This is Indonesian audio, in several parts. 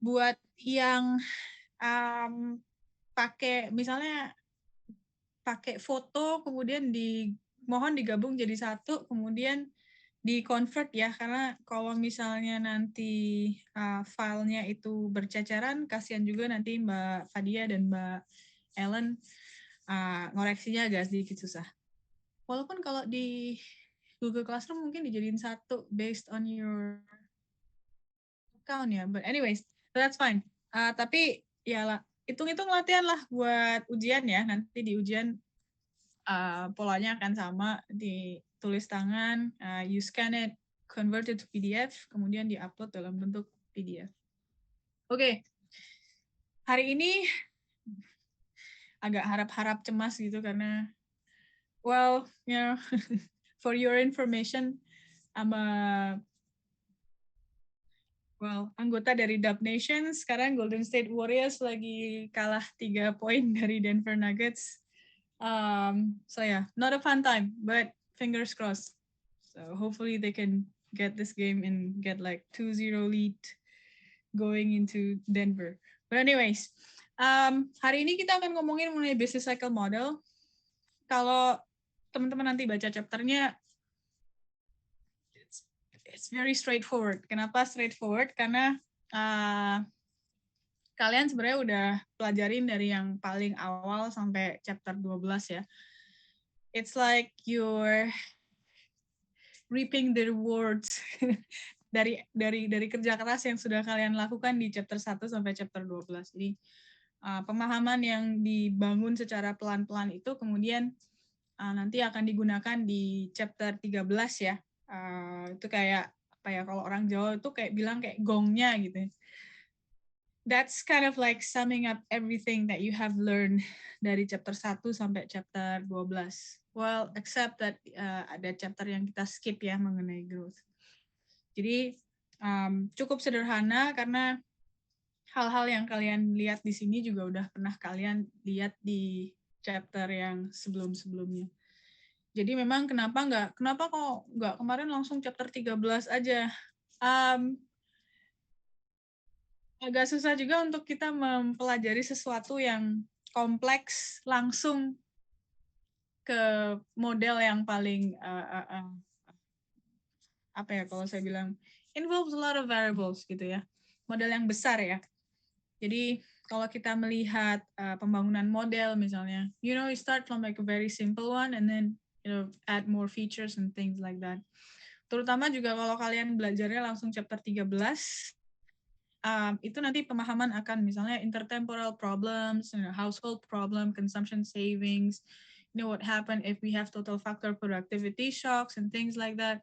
buat yang misalnya pakai foto, kemudian mohon digabung jadi satu, kemudian di-convert ya, karena kalau misalnya nanti filenya itu berceceran, kasihan juga nanti Mbak Fadia dan Mbak Ellen ngoreksinya agak sedikit susah. Walaupun kalau di Google Classroom mungkin dijadiin satu based on your account ya, but anyways, so that's fine. Tapi ya lah, hitung-hitung latihan lah buat ujian ya, nanti di ujian polanya akan sama, ditulis tangan, you scan it, convert it to PDF, kemudian di-upload dalam bentuk PDF. Oke. Hari ini agak harap-harap cemas gitu karena, well, you know, for your information, I'm anggota dari Dub Nation. Sekarang Golden State Warriors lagi kalah 3 poin dari Denver Nuggets. So yeah, not a fun time, but fingers crossed. So hopefully they can get this game and get like 2-0 lead going into Denver. But anyways, hari ini kita akan ngomongin mengenai business cycle model. Kalau teman-teman nanti baca chapternya, it's very straightforward. Kenapa straightforward? Karena kalian sebenarnya udah pelajarin dari yang paling awal sampai chapter 12 ya. It's like you're reaping the rewards dari kerja keras yang sudah kalian lakukan di chapter 1 sampai chapter 12. Jadi pemahaman yang dibangun secara pelan-pelan itu kemudian nanti akan digunakan di chapter 13 ya. Itu kayak apa ya, kalau orang Jawa itu kayak bilang kayak gongnya gitu. That's kind of like summing up everything that you have learned dari chapter 1 sampai chapter 12. Well, except that ada chapter yang kita skip ya mengenai growth. Jadi cukup sederhana karena hal-hal yang kalian lihat di sini juga udah pernah kalian lihat di chapter yang sebelum-sebelumnya. Jadi memang kenapa kok nggak kemarin langsung chapter 13 aja? Agak susah juga untuk kita mempelajari sesuatu yang kompleks langsung ke model yang paling apa ya kalau saya bilang involves a lot of variables gitu ya, model yang besar ya. Jadi kalau kita melihat pembangunan model misalnya, you start from like a very simple one and then add more features and things like that. Terutama juga kalau kalian belajarnya langsung chapter 13, itu nanti pemahaman akan misalnya intertemporal problems, household problem, consumption savings, what happened if we have total factor productivity shocks and things like that.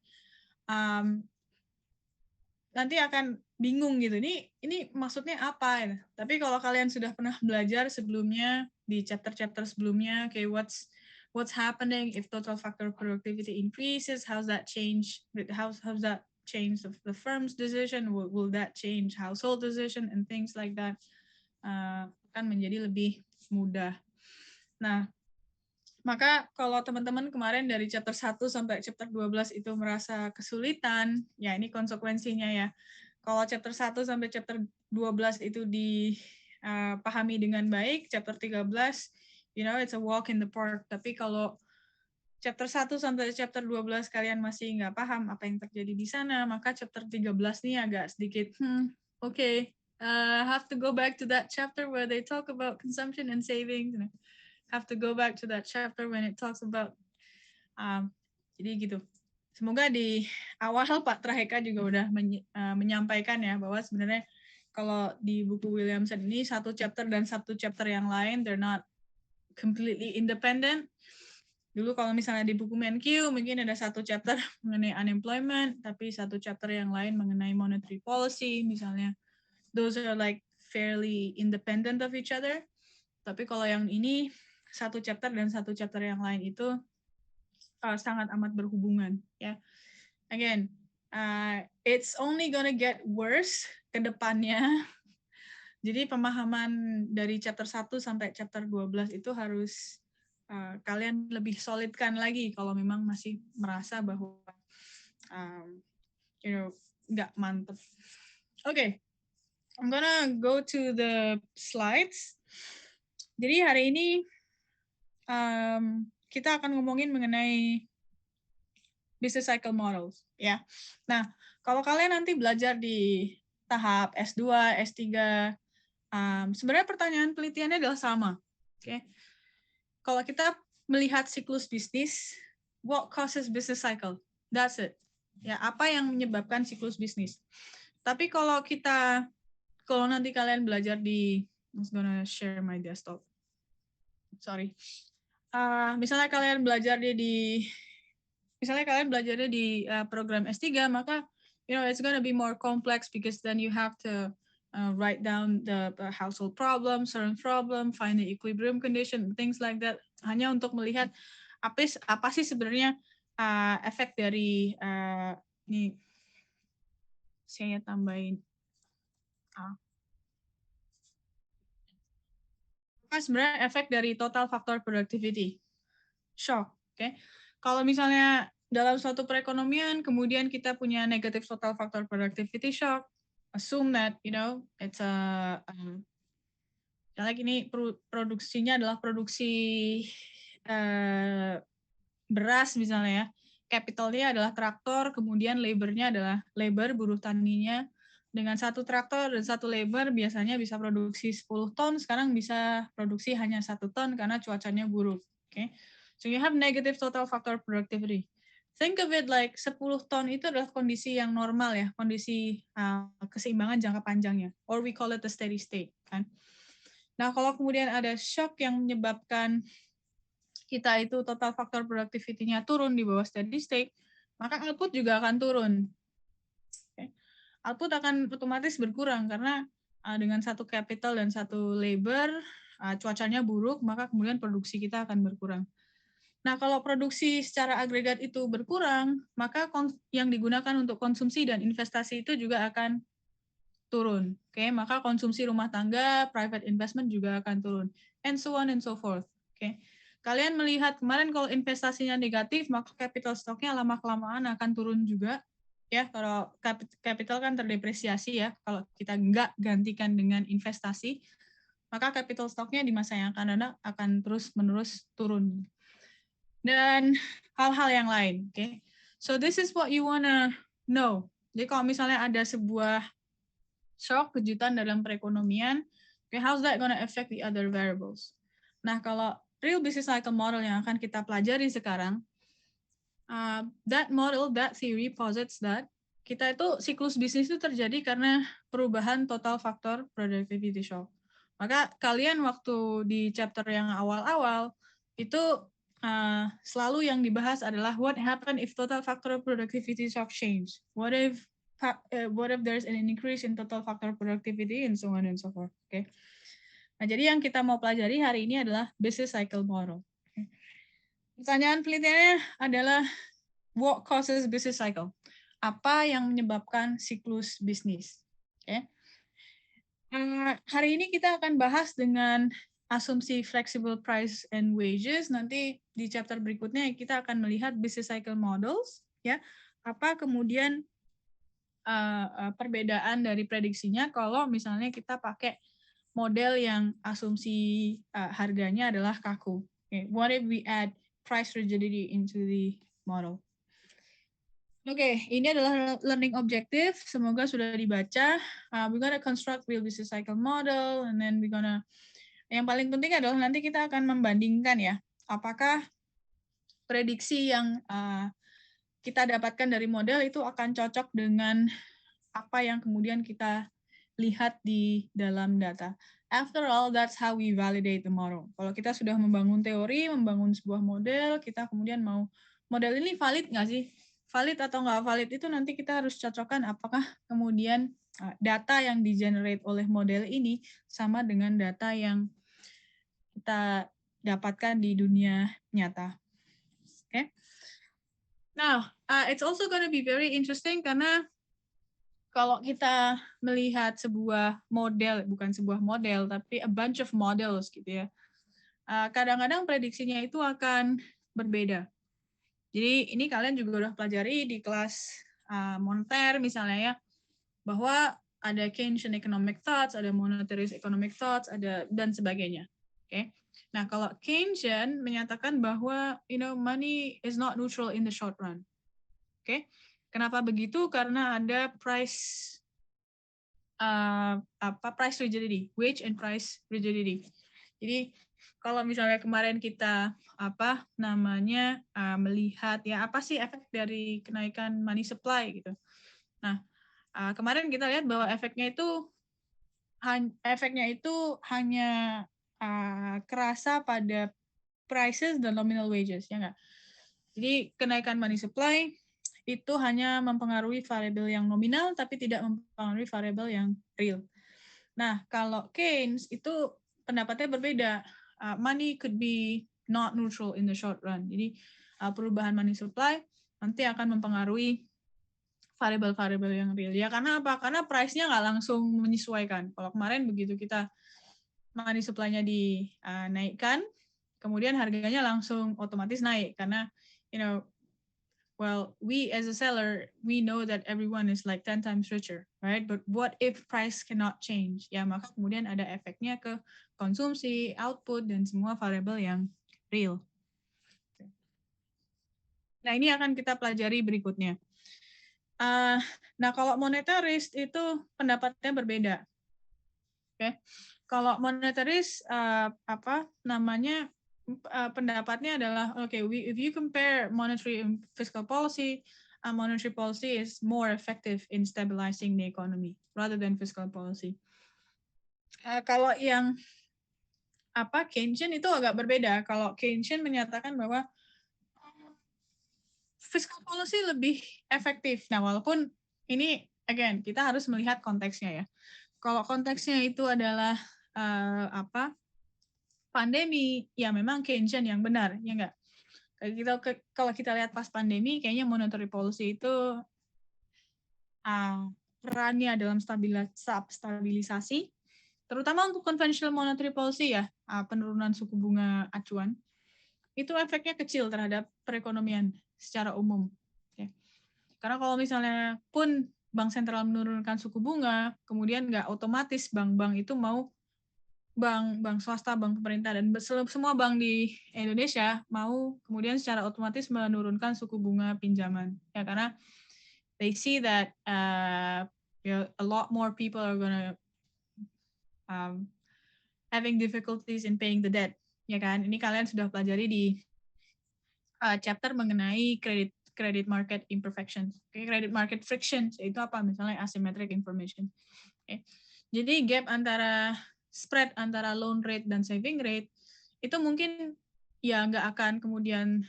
Nanti akan bingung gitu. Ini maksudnya apa? Ya? Tapi kalau kalian sudah pernah belajar sebelumnya di chapter-chapter sebelumnya, okay, what's happening if total factor productivity increases? How's that change? How's that change the firm's decision? Will that change household decision and things like that? Akan menjadi lebih mudah. Nah, maka kalau teman-teman kemarin dari chapter 1 sampai chapter 12 itu merasa kesulitan, ya ini konsekuensinya ya. Kalau chapter 1 sampai chapter 12 itu dipahami dengan baik, chapter 13, it's a walk in the park. Tapi kalau chapter 1 sampai chapter 12 kalian masih nggak paham apa yang terjadi di sana, maka chapter 13 ini agak sedikit, okay, have to go back to that chapter where they talk about consumption and savings. Have to go back to that chapter when it talks about jadi gitu. Semoga di awal Pak Traheka juga udah menyampaikan ya bahwa sebenarnya kalau di buku Williamson ini satu chapter dan satu chapter yang lain they're not completely independent. Dulu kalau misalnya di buku MenQ mungkin ada satu chapter mengenai unemployment, tapi satu chapter yang lain mengenai monetary policy misalnya. Those are like fairly independent of each other. Tapi kalau yang ini satu chapter dan satu chapter yang lain itu sangat amat berhubungan ya. Again, it's only gonna get worse ke depannya. Jadi pemahaman dari chapter 1 sampai chapter 12 itu harus kalian lebih solidkan lagi kalau memang masih merasa bahwa nggak mantep. Oke. I'm gonna go to the slides. Jadi hari ini kita akan ngomongin mengenai business cycle models, ya. Nah, kalau kalian nanti belajar di tahap S2, S3, sebenarnya pertanyaan penelitiannya adalah sama. Oke. Kalau kita melihat siklus bisnis, what causes business cycle? That's it. Ya, apa yang menyebabkan siklus bisnis? Tapi kalau nanti kalian belajar di, I'm gonna share my desktop. Sorry. Misalnya kalian belajarnya di program S3, maka it's gonna be more complex because then you have to write down the household problem, certain problem, find the equilibrium condition, things like that. Hanya untuk melihat apa sih sebenarnya efek dari ini saya tambahin apa sebenarnya efek dari total factor productivity shock. Oke. Kalau misalnya dalam suatu perekonomian kemudian kita punya negative total factor productivity shock, assume that it's like ini produksinya adalah produksi beras misalnya ya. Capitalnya adalah traktor, kemudian labor-nya adalah labor, buruh taninya. Dengan satu traktor dan satu labor biasanya bisa produksi 10 ton, sekarang bisa produksi hanya 1 ton karena cuacanya buruk. Okay? So you have negative total factor productivity. Think of it like 10 ton itu adalah kondisi yang normal ya, kondisi keseimbangan jangka panjangnya, or we call it the steady state. Kan? Nah, kalau kemudian ada shock yang menyebabkan kita itu total factor productivity-nya turun di bawah steady state, maka output juga akan turun. Okay. Output akan otomatis berkurang karena dengan satu capital dan satu labor, cuacanya buruk, maka kemudian produksi kita akan berkurang. Nah, kalau produksi secara agregat itu berkurang, maka yang digunakan untuk konsumsi dan investasi itu juga akan turun. Oke, maka konsumsi rumah tangga, private investment juga akan turun, and so on and so forth. Oke. Kalian melihat kemarin kalau investasinya negatif, maka capital stock-nya lama-kelamaan akan turun juga. Ya, kalau capital kan terdepresiasi ya, kalau kita nggak gantikan dengan investasi, maka capital stock-nya di masa yang akan datang akan terus-menerus turun. Dan hal-hal yang lain. Oke. So this is what you wanna know. Jadi kalau misalnya ada sebuah shock, kejutan dalam perekonomian, okay, how's that gonna affect the other variables? Nah, kalau real business cycle model yang akan kita pelajari sekarang, that model, that theory posits that kita itu siklus bisnis itu terjadi karena perubahan total factor productivity shock. Maka kalian waktu di chapter yang awal-awal itu selalu yang dibahas adalah what happen if total factor productivity shock change? What if there's an increase in total factor productivity and so on and so forth. Okay. Nah, jadi yang kita mau pelajari hari ini adalah business cycle model. Okay. Pertanyaan penelitiannya adalah what causes business cycle? Apa yang menyebabkan siklus bisnis? Okay. Hari ini kita akan bahas dengan asumsi flexible price and wages. Nanti di chapter berikutnya kita akan melihat business cycle models. Ya, apa kemudian perbedaan dari prediksinya kalau misalnya kita pakai model yang asumsi harganya adalah kaku. Okay. What if we add price rigidity into the model? Oke, ini adalah learning objective. Semoga sudah dibaca. We're gonna construct real business cycle model, and then yang paling penting adalah nanti kita akan membandingkan ya, apakah prediksi yang kita dapatkan dari model itu akan cocok dengan apa yang kemudian kita lihat di dalam data. After all, that's how we validate the model. Kalau kita sudah membangun teori, membangun sebuah model, kita kemudian mau model ini valid nggak sih? Valid atau nggak valid itu nanti kita harus cocokkan apakah kemudian data yang di-generate oleh model ini sama dengan data yang kita dapatkan di dunia nyata. Oke. Okay? Now, it's also going to be very interesting karena kalau kita melihat sebuah model, bukan sebuah model, tapi a bunch of models gitu ya, kadang-kadang prediksinya itu akan berbeda. Jadi ini kalian juga udah pelajari di kelas Monter misalnya ya, bahwa ada Keynesian economic thoughts, ada monetarist economic thoughts, ada dan sebagainya. Oke. Nah, kalau Keynesian menyatakan bahwa money is not neutral in the short run. Oke. Kenapa begitu? Karena ada price rigidity, wage and price rigidity. Jadi kalau misalnya kemarin kita melihat ya apa sih efek dari kenaikan money supply gitu. Nah, kemarin kita lihat bahwa efeknya itu hanya kerasa pada prices dan nominal wages, ya nggak? Jadi kenaikan money supply itu hanya mempengaruhi variabel yang nominal, tapi tidak mempengaruhi variabel yang real. Nah, kalau Keynes itu pendapatnya berbeda. Money could be not neutral in the short run. Jadi perubahan money supply nanti akan mempengaruhi variabel-variabel yang real. Ya karena apa? Karena price-nya nggak langsung menyesuaikan. Kalau kemarin begitu kita money supply-nya dinaikkan, kemudian harganya langsung otomatis naik karena we as a seller, we know that everyone is like 10 times richer, right? But what if price cannot change? Ya, maka kemudian ada efeknya ke konsumsi, output, dan semua variabel yang real. Nah, ini akan kita pelajari berikutnya. Nah, kalau monetarist itu pendapatnya berbeda. Oke. Kalau monetarist pendapatnya adalah if you compare monetary and fiscal policy, monetary policy is more effective in stabilizing the economy rather than fiscal policy. Kalau yang Keynesian itu agak berbeda. Kalau Keynesian menyatakan bahwa fiscal policy lebih efektif. Nah, walaupun ini again kita harus melihat konteksnya ya. Kalau konteksnya itu adalah pandemi, ya memang Keynesian yang benar, ya enggak? Kalau kita lihat pas pandemi, kayaknya monetary policy itu perannya dalam stabilisasi, terutama untuk conventional monetary policy ya, penurunan suku bunga acuan, itu efeknya kecil terhadap perekonomian secara umum. Oke. Karena kalau misalnya pun bank sentral menurunkan suku bunga, kemudian nggak otomatis bank-bank itu mau bank swasta, bank pemerintah, dan semua bank di Indonesia mau kemudian secara otomatis menurunkan suku bunga pinjaman. Ya, karena they see that a lot more people are gonna having difficulties in paying the debt. Ya kan? Ini kalian sudah pelajari di chapter mengenai credit market imperfections. Credit market frictions, itu apa? Misalnya asymmetric information. Jadi gap antara spread antara loan rate dan saving rate itu mungkin ya nggak akan kemudian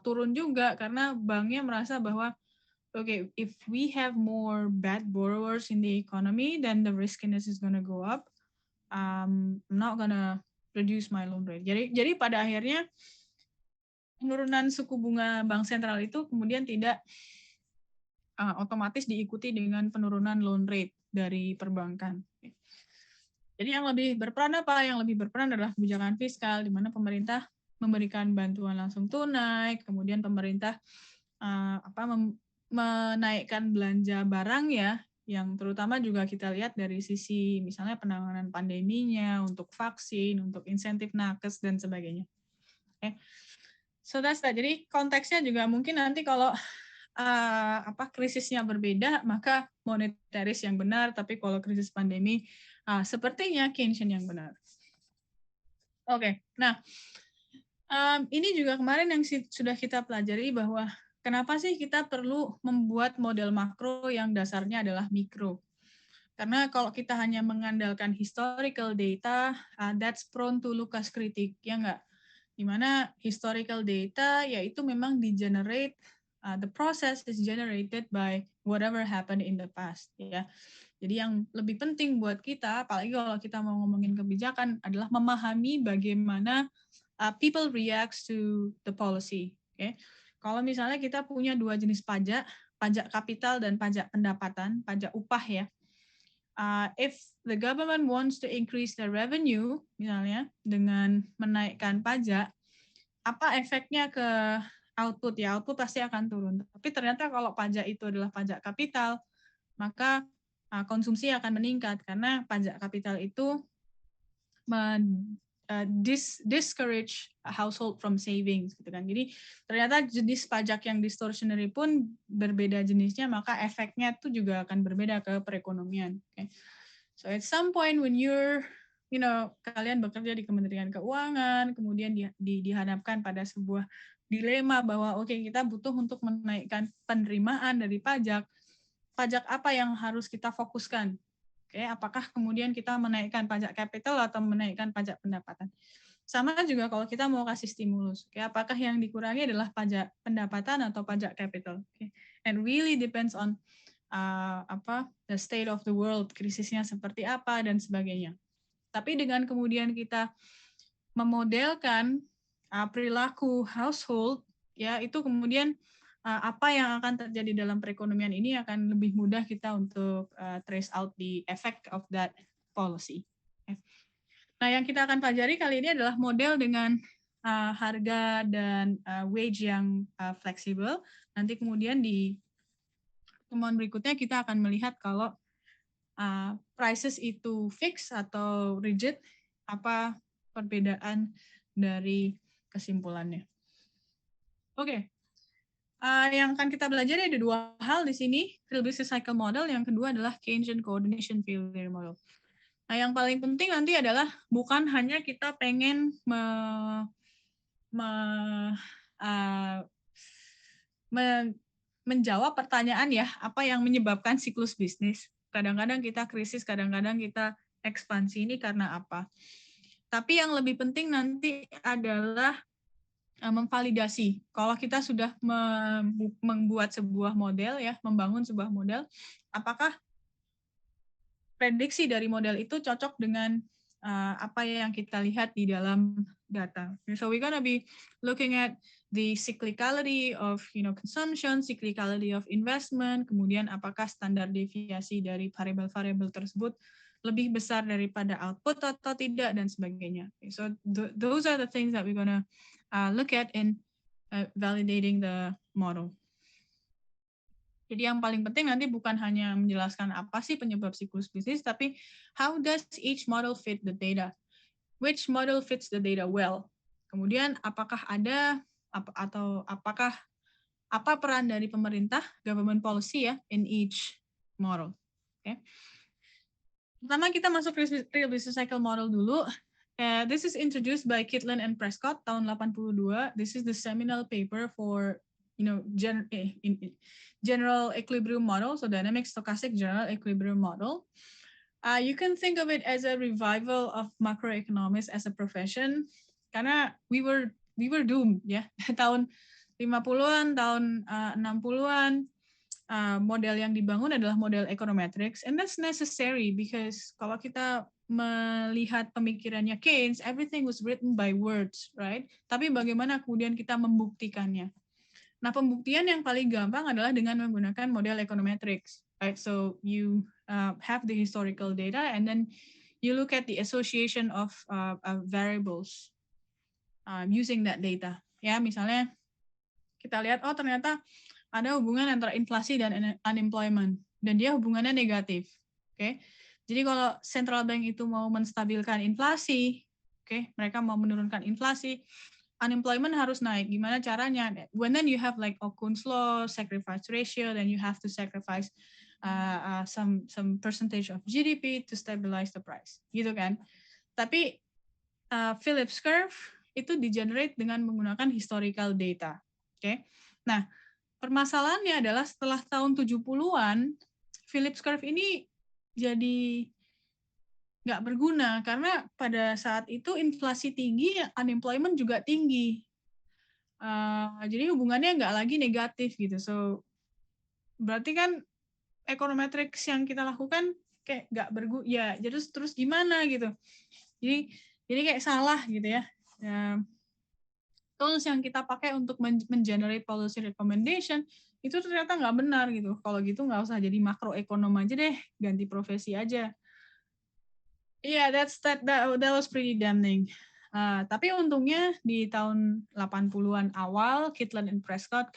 turun juga karena banknya merasa bahwa if we have more bad borrowers in the economy, then the riskiness is gonna go up. I'm not gonna reduce my loan rate. Jadi pada akhirnya penurunan suku bunga bank sentral itu kemudian tidak otomatis diikuti dengan penurunan loan rate dari perbankan. Jadi yang lebih berperan apa? Yang lebih berperan adalah kebijakan fiskal, di mana pemerintah memberikan bantuan langsung tunai, kemudian pemerintah menaikkan belanja barang ya, yang terutama juga kita lihat dari sisi misalnya penanganan pandeminya, untuk vaksin, untuk insentif nakes dan sebagainya. Okay. So that's that. Jadi konteksnya juga mungkin nanti kalau krisisnya berbeda, maka monetaris yang benar, tapi kalau krisis pandemi sepertinya Keynesian yang benar. Oke. Nah, ini juga kemarin yang sudah kita pelajari bahwa kenapa sih kita perlu membuat model makro yang dasarnya adalah mikro. Karena kalau kita hanya mengandalkan historical data, that's prone to Lucas critic, ya enggak? Dimana historical data yaitu memang di-generate, the process is generated by whatever happened in the past, ya. Jadi yang lebih penting buat kita, apalagi kalau kita mau ngomongin kebijakan, adalah memahami bagaimana people reacts to the policy. Okay? Kalau misalnya kita punya dua jenis pajak, pajak kapital dan pajak pendapatan, pajak upah ya. If the government wants to increase the revenue, misalnya dengan menaikkan pajak, apa efeknya ke output ya? Output pasti akan turun. Tapi ternyata kalau pajak itu adalah pajak kapital, maka konsumsi akan meningkat karena pajak kapital itu discourage a household from savings gitu kan. Jadi ternyata jenis pajak yang distortionary pun berbeda jenisnya, maka efeknya itu juga akan berbeda ke perekonomian. Okay. So at some point when kalian bekerja di Kementerian Keuangan, kemudian dihadapkan pada sebuah dilema bahwa kita butuh untuk menaikkan penerimaan dari pajak apa yang harus kita fokuskan? Apakah kemudian kita menaikkan pajak kapital atau menaikkan pajak pendapatan? Sama juga kalau kita mau kasih stimulus, apakah yang dikurangi adalah pajak pendapatan atau pajak kapital? And really depends on the state of the world, krisisnya seperti apa dan sebagainya. Tapi dengan kemudian kita memodelkan perilaku household, itu kemudian apa yang akan terjadi dalam perekonomian ini akan lebih mudah kita untuk trace out the effect of that policy. Nah, yang kita akan pelajari kali ini adalah model dengan harga dan wage yang fleksibel. Nanti kemudian di pertemuan berikutnya kita akan melihat kalau prices itu fix atau rigid, apa perbedaan dari kesimpulannya. Oke. Yang akan kita belajar ada dua hal di sini, real business cycle model, yang kedua adalah Keynesian coordination failure model. Nah, yang paling penting nanti adalah bukan hanya kita pengen menjawab pertanyaan apa yang menyebabkan siklus bisnis. Kadang-kadang kita krisis, kadang-kadang kita ekspansi, ini karena apa. Tapi yang lebih penting nanti adalah memvalidasi. Kalau kita sudah membuat sebuah model, membangun sebuah model, apakah prediksi dari model itu cocok dengan apa yang kita lihat di dalam data. So we're gonna be looking at the cyclicality of consumption, cyclicality of investment, kemudian apakah standar deviasi dari variabel-variabel tersebut lebih besar daripada output atau tidak, dan sebagainya. So those are the things that we're gonna look at in validating the model. Jadi yang paling penting nanti bukan hanya menjelaskan apa sih penyebab siklus bisnis, tapi how does each model fit the data? Which model fits the data well? Kemudian apakah ada apa peran dari pemerintah, government policy in each model? Okay. Pertama kita masuk real business cycle model dulu. This is introduced by Kitlan and Prescott tahun 82. This is the seminal paper for general equilibrium model, so dynamic stochastic general equilibrium model. You can think of it as a revival of macroeconomics as a profession, karena we were doomed tahun 50-an, tahun 60-an. Model yang dibangun adalah model econometrics, and that's necessary because kalau kita melihat pemikirannya Keynes, everything was written by words, right? Tapi bagaimana kemudian kita membuktikannya? Nah, pembuktian yang paling gampang adalah dengan menggunakan model econometrics, right? So you have the historical data, and then you look at the association of variables using that data. Ya, misalnya kita lihat, ternyata ada hubungan antara inflasi dan unemployment, dan dia hubungannya negatif. Oke. Jadi kalau central bank itu mau menstabilkan inflasi, mereka mau menurunkan inflasi, unemployment harus naik. Gimana caranya? Then you have like Okun's law, sacrifice ratio, then you have to sacrifice some percentage of GDP to stabilize the price, gitu kan? Tapi Phillips curve itu di-generate dengan menggunakan historical data. Oke. Nah, permasalahannya adalah setelah tahun 70-an, Phillips curve ini jadi nggak berguna karena pada saat itu inflasi tinggi, unemployment juga tinggi. Jadi hubungannya nggak lagi negatif gitu. So berarti kan econometrics yang kita lakukan kayak nggak berguna. Ya, jadi terus gimana gitu. Jadi kayak salah gitu ya. Tools yang kita pakai untuk men-generate policy recommendation itu ternyata nggak benar gitu. Kalau gitu nggak usah jadi makroekonom aja deh, ganti profesi aja. Yeah, that was pretty damning. Tapi untungnya di tahun 80-an awal, Kitlan and Prescott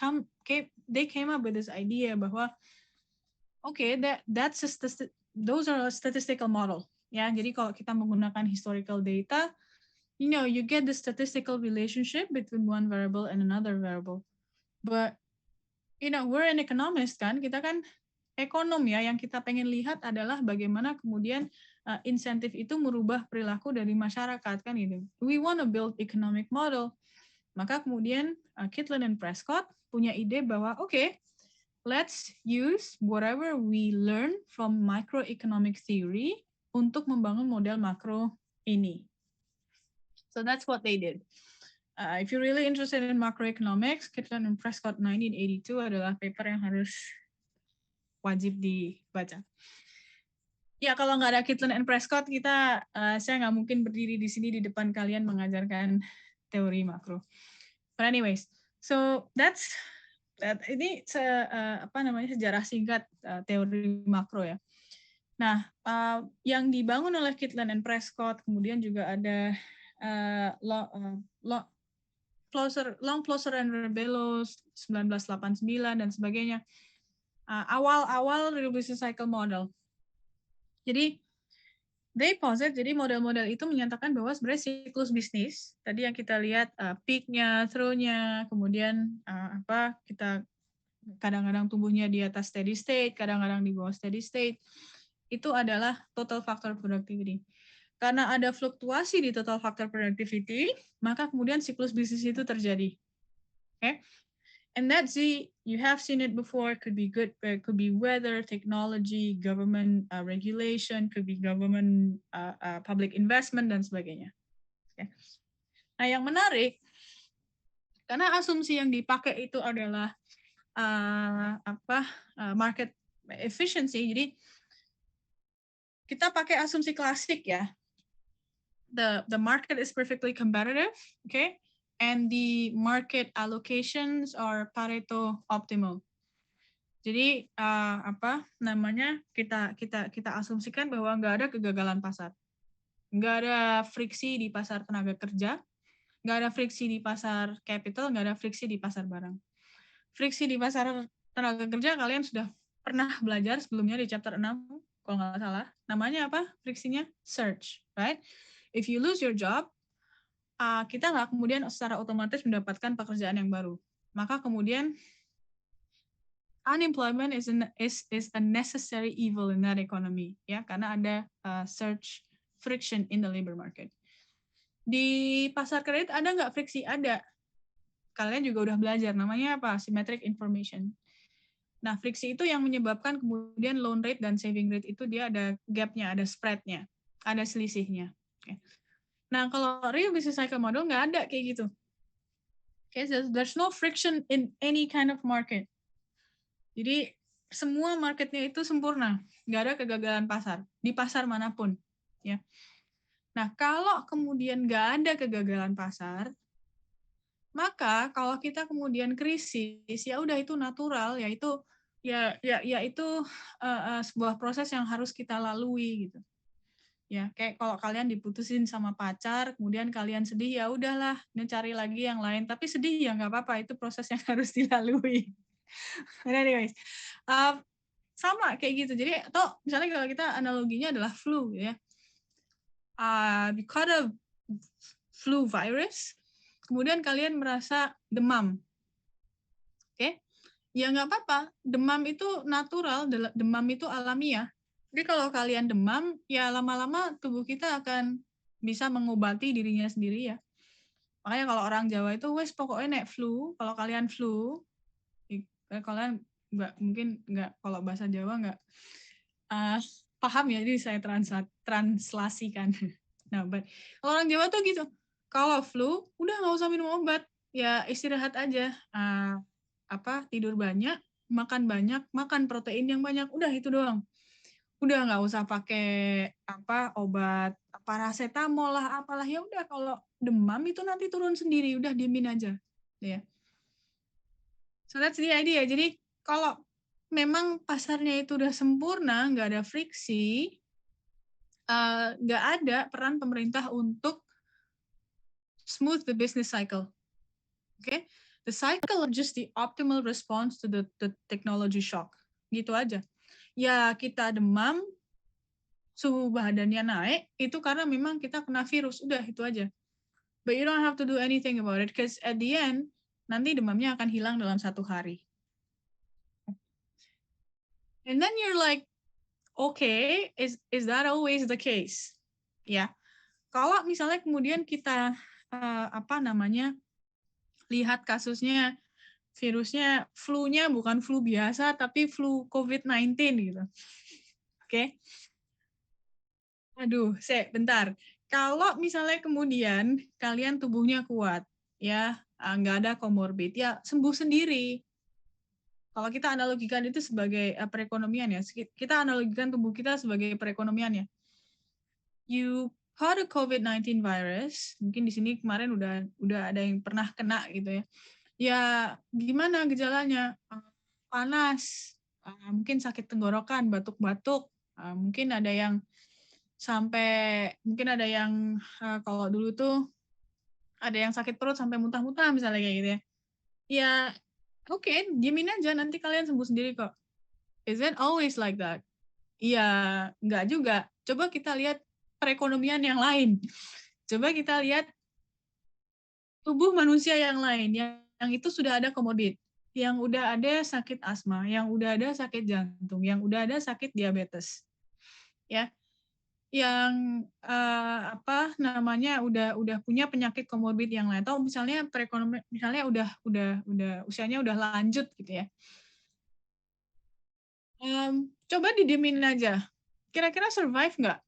they came up with this idea bahwa that's those are statistical model. Ya, jadi kalau kita menggunakan historical data, you get the statistical relationship between one variable and another variable. But we're an economist kan, kita kan ekonom ya, yang kita pengen lihat adalah bagaimana kemudian insentif itu merubah perilaku dari masyarakat kan gitu. We want to build economic model. Maka kemudian Kitlin and Prescott punya ide bahwa let's use whatever we learn from microeconomic theory untuk membangun model makro ini. So that's what they did. If you're really interested in macroeconomics, Kitlin and Prescott 1982 adalah paper yang harus wajib dibaca. Ya, kalau nggak ada Kitlin and Prescott, saya nggak mungkin berdiri di sini di depan kalian mengajarkan teori makro. But anyways, so ini sejarah singkat teori makro ya. Nah, yang dibangun oleh Kitlin and Prescott, kemudian juga ada Long-Plosser and Rebello 1989 dan sebagainya. Awal-awal real business cycle model. Jadi they posit, jadi model-model itu menyatakan bahwa sebenarnya siklus bisnis tadi yang kita lihat peak-nya, through-nya, kemudian kita kadang-kadang tumbuhnya di atas steady state, kadang-kadang di bawah steady state, itu adalah total factor productivity. Karena ada fluktuasi di total factor productivity, maka kemudian siklus bisnis itu terjadi. Okay? And that's you have seen it before, could be good, could be weather, technology, government regulation, could be government public investment, dan sebagainya. Okay. Nah, yang menarik, karena asumsi yang dipakai itu adalah market efficiency, jadi kita pakai asumsi klasik ya. The market is perfectly competitive, okay? And the market allocations are Pareto optimal. Jadi kita asumsikan bahwa nggak ada kegagalan pasar, nggak ada friksi di pasar tenaga kerja, nggak ada friksi di pasar capital, nggak ada friksi di pasar barang. Friksi di pasar tenaga kerja kalian sudah pernah belajar sebelumnya di chapter 6 kalau nggak salah. Namanya apa? Friksinya search, right? If you lose your job, kita nggak kemudian secara otomatis mendapatkan pekerjaan yang baru. Maka kemudian unemployment is a necessary evil in that economy, ya, karena ada search friction in the labor market. Di pasar kredit ada nggak friksi? Ada. Kalian juga udah belajar, namanya apa? Symmetric information. Nah, friksi itu yang menyebabkan kemudian loan rate dan saving rate itu dia ada gap-nya, ada spread-nya, ada selisihnya. Okay. Nah, kalau real business cycle model nggak ada kayak gitu. Okay, so there's no friction in any kind of market. Jadi semua marketnya itu sempurna, nggak ada kegagalan pasar di pasar manapun, ya. Nah, kalau kemudian nggak ada kegagalan pasar, maka kalau kita kemudian krisis, ya udah itu natural, yaitu sebuah proses yang harus kita lalui gitu. Ya, kayak kalau kalian diputusin sama pacar, kemudian kalian sedih, ya udahlah, cari lagi yang lain. Tapi sedih ya nggak apa-apa, itu proses yang harus dilalui. But anyways, sama kayak gitu. Jadi, atau misalnya kalau kita analoginya adalah flu, ya. You caught a flu virus, kemudian kalian merasa demam. Oke? Ya nggak apa-apa, demam itu natural, demam itu alamiah. Jadi kalau kalian demam, ya lama-lama tubuh kita akan bisa mengobati dirinya sendiri ya. Makanya kalau orang Jawa itu, wes pokoknya nek flu, kalau kalian flu, kalian mungkin nggak, kalau bahasa Jawa nggak paham ya, jadi saya translasikan. Nah, kalau orang Jawa tuh gitu, kalau flu, udah nggak usah minum obat, ya istirahat aja, tidur banyak, makan protein yang banyak, udah itu doang. Udah nggak usah pakai obat paracetamol lah, apalah, ya udah kalau demam itu nanti turun sendiri, udah diemin aja, ya. So that's the idea. Jadi kalau memang pasarnya itu udah sempurna, nggak ada friksi, nggak ada peran pemerintah untuk smooth the business cycle. Okay? The cycle is just the optimal response to the technology shock. Gitu aja. Ya kita demam, suhu badannya naik, itu karena memang kita kena virus. Udah, itu aja. But you don't have to do anything about it, because at the end, nanti demamnya akan hilang dalam 1 hari. And then you're like, okay, is that always the case? Ya, kalau misalnya kemudian kita lihat kasusnya, virusnya, flu-nya bukan flu biasa, tapi flu COVID-19 gitu. Oke. Aduh, bentar. Kalau misalnya kemudian kalian tubuhnya kuat, ya, nggak ada komorbid, ya sembuh sendiri. Kalau kita analogikan itu sebagai perekonomian ya, kita analogikan tubuh kita sebagai perekonomian ya. You caught a COVID-19 virus, mungkin di sini kemarin udah ada yang pernah kena gitu ya. Ya, gimana gejalanya? Panas, mungkin sakit tenggorokan, batuk-batuk, mungkin ada yang kalau dulu tuh ada yang sakit perut sampai muntah-muntah misalnya kayak gitu ya. Ya, oke, diemin aja, nanti kalian sembuh sendiri kok. Is it always like that? Ya, nggak juga. Coba kita lihat perekonomian yang lain. Coba kita lihat tubuh manusia yang lain yang itu sudah ada komorbid, yang udah ada sakit asma, yang udah ada sakit jantung, yang udah ada sakit diabetes, ya, yang udah punya penyakit komorbid yang lain, atau misalnya misalnya udah usianya udah lanjut gitu ya. Coba didiemin aja, kira-kira survive nggak?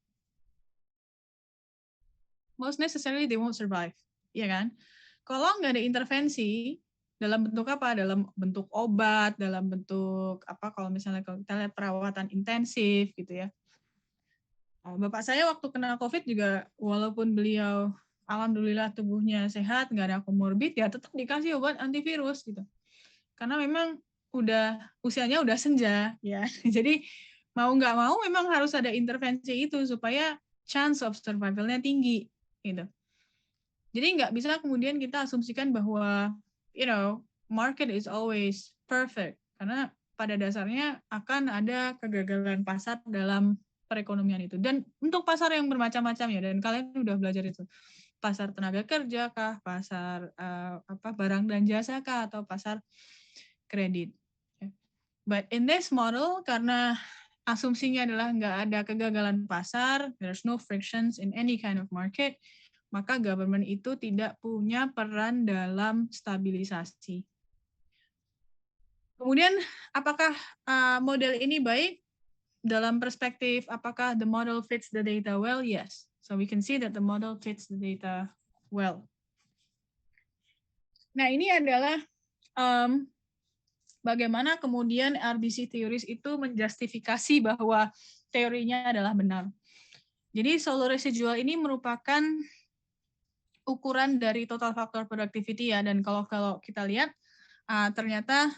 Most necessarily they won't survive, ya kan? Kalau nggak ada intervensi dalam bentuk apa? Dalam bentuk obat, dalam bentuk apa? Kalau misalnya kalau kita lihat perawatan intensif gitu ya. Bapak saya waktu kena COVID juga, walaupun beliau alhamdulillah tubuhnya sehat, nggak ada komorbid, ya tetap dikasih obat antivirus gitu. Karena memang usianya udah senja, ya. Jadi mau nggak mau memang harus ada intervensi itu supaya chance of survival-nya tinggi, gitu. Jadi nggak bisa kemudian kita asumsikan bahwa, market is always perfect. Karena pada dasarnya akan ada kegagalan pasar dalam perekonomian itu. Dan untuk pasar yang bermacam-macam ya, dan kalian udah belajar itu. Pasar tenaga kerja kah, pasar barang dan jasa kah, atau pasar kredit. But in this model, karena asumsinya adalah nggak ada kegagalan pasar, there's no frictions in any kind of market, maka government itu tidak punya peran dalam stabilisasi. Kemudian, apakah model ini baik? Dalam perspektif, apakah the model fits the data well? Yes. So we can see that the model fits the data well. Nah, ini adalah bagaimana kemudian RBC theories itu menjustifikasi bahwa teorinya adalah benar. Jadi solo residual ini merupakan ukuran dari total factor productivity ya, dan kalau kita lihat ternyata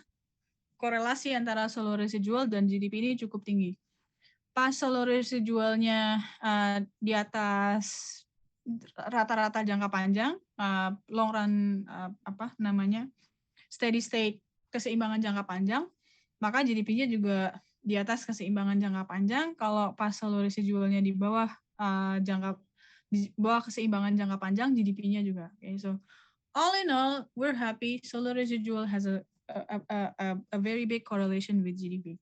korelasi antara solo residual dan GDP ini cukup tinggi. Pas solo residualnya di atas rata-rata jangka panjang, long run steady state keseimbangan jangka panjang, maka GDP-nya juga di atas keseimbangan jangka panjang. Kalau pas solo residualnya di bawah keseimbangan jangka panjang, GDP-nya juga. Okay, so all in all, we're happy. Solo residual has a very big correlation with GDP.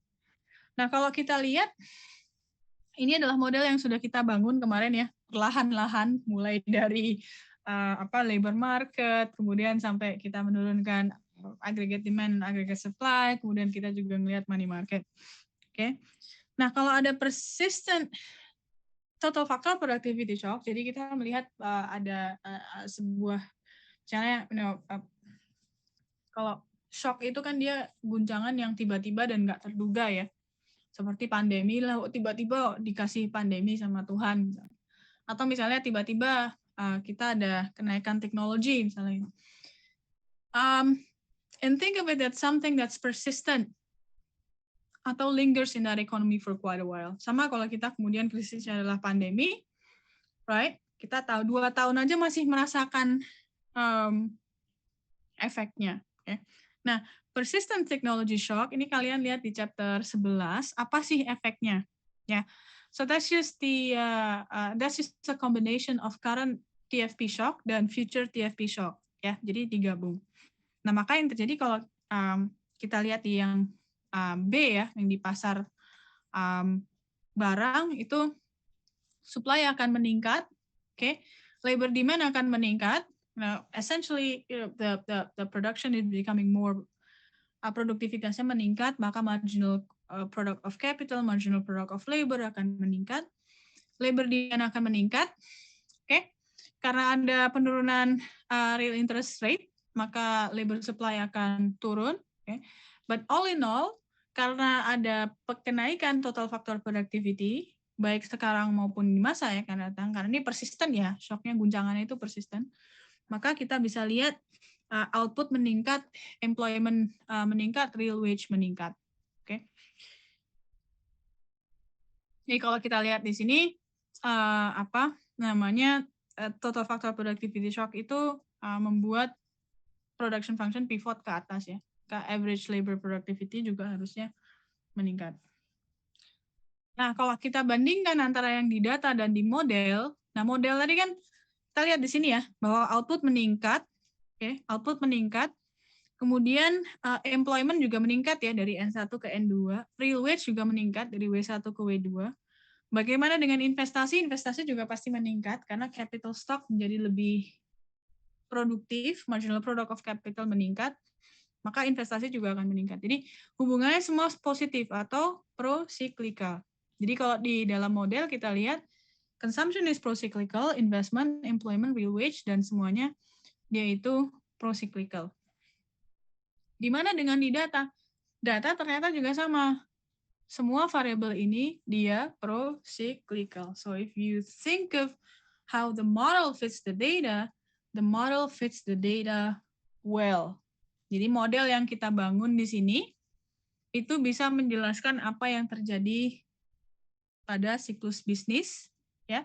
Nah, kalau kita lihat, ini adalah model yang sudah kita bangun kemarin ya, perlahan-lahan, mulai dari labor market, kemudian sampai kita menurunkan aggregate demand, aggregate supply, kemudian kita juga melihat money market. Oke. Nah, kalau ada persistent total factor productivity shock, jadi kita melihat ada sebuah, misalnya, kalau shock itu kan dia guncangan yang tiba-tiba dan nggak terduga ya. Seperti pandemi lah, tiba-tiba dikasih pandemi sama Tuhan. Atau misalnya tiba-tiba kita ada kenaikan teknologi misalnya. And think of it as something that's persistent atau lingers in our economy for quite a while. Sama kalau kita kemudian krisisnya adalah pandemi, right? Kita tahu 2 tahun aja masih merasakan efeknya. Okay? Nah, persistent technology shock, ini kalian lihat di chapter 11, apa sih efeknya? Ya, So that's just a combination of current TFP shock dan future TFP shock, ya. Jadi digabung. Nah, maka yang terjadi kalau kita lihat di yang B ya, yang di pasar barang itu supply akan meningkat, okay? Labor demand akan meningkat. Now, essentially, the production is becoming more, produktivitasnya meningkat, maka marginal product of capital, marginal product of labor akan meningkat. Labor demand akan meningkat, okay? Karena ada penurunan real interest rate, maka labor supply akan turun, okay? But all in all, karena ada kenaikan total factor productivity, baik sekarang maupun di masa yang akan datang, karena ini persisten ya, shocknya, guncangannya itu persisten, maka kita bisa lihat output meningkat, employment meningkat, real wage meningkat. Oke. Jadi kalau kita lihat di sini, total factor productivity shock itu membuat production function pivot ke atas ya, ke average labor productivity juga harusnya meningkat. Nah, kalau kita bandingkan antara yang di data dan di model, nah model tadi kan kita lihat di sini ya, bahwa output meningkat, okay, output meningkat, kemudian employment juga meningkat ya dari N1 ke N2, real wage juga meningkat dari W1 ke W2. Bagaimana dengan investasi? Investasi juga pasti meningkat karena capital stock menjadi lebih produktif, marginal product of capital meningkat, maka investasi juga akan meningkat. Jadi hubungannya semua positif atau pro-cyclical. Jadi kalau di dalam model kita lihat consumption is pro-cyclical, investment, employment, real wage, dan semuanya dia itu pro-cyclical. Di mana dengan di data? Data ternyata juga sama. Semua variabel ini dia pro-cyclical. So if you think of how the model fits the data well. Jadi model yang kita bangun di sini itu bisa menjelaskan apa yang terjadi pada siklus bisnis ya,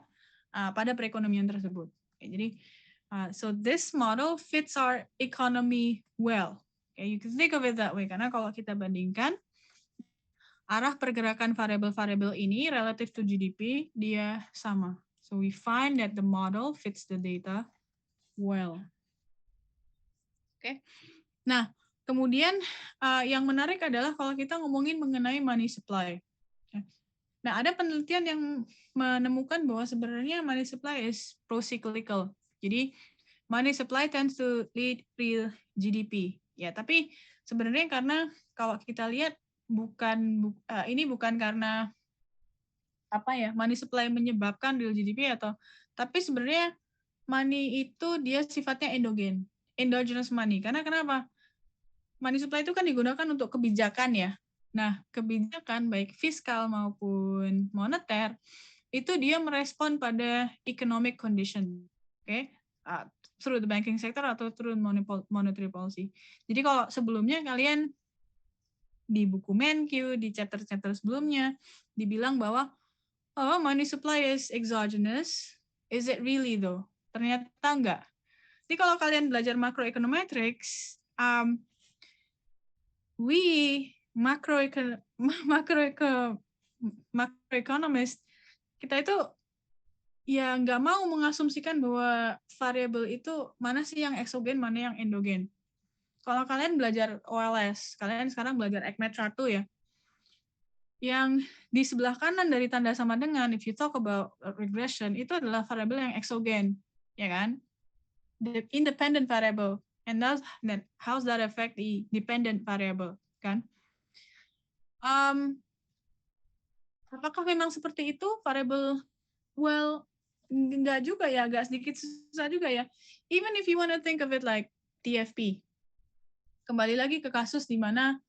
pada perekonomian tersebut. Okay, jadi so this model fits our economy well. Okay, you can think of it that way karena kalau kita bandingkan arah pergerakan variabel-variabel ini relative to GDP dia sama. So we find that the model fits the data well. Okay. Nah, kemudian yang menarik adalah kalau kita ngomongin mengenai money supply. Nah, ada penelitian yang menemukan bahwa sebenarnya money supply is pro-cyclical. Jadi, money supply tends to lead real GDP. Ya, tapi sebenarnya karena kalau kita lihat ini bukan karena money supply menyebabkan real GDP tapi sebenarnya money itu dia sifatnya endogen, endogenous money. Karena kenapa? Money supply itu kan digunakan untuk kebijakan ya. Nah, kebijakan baik fiskal maupun moneter itu dia merespon pada economic condition, okay? Through the banking sector atau through monetary policy. Jadi kalau sebelumnya kalian di buku Menkyu, di chapter-chapter sebelumnya dibilang bahwa money supply is exogenous, is it really though? Ternyata enggak. Jadi kalau kalian belajar macroeconometrics, macroeconomist, kita itu ya nggak mau mengasumsikan bahwa variabel itu mana sih yang eksogen, mana yang endogen. Kalau kalian belajar OLS, kalian sekarang belajar ECMAT 1 ya, yang di sebelah kanan dari tanda sama dengan, if you talk about regression, itu adalah variabel yang eksogen, ya kan? The independent variable. And then how's that affect the dependent variable, kan? Apakah memang seperti itu variable? Well, enggak juga ya, agak sedikit susah juga ya. Even if you want to think of it like TFP. Kembali lagi ke kasus di mana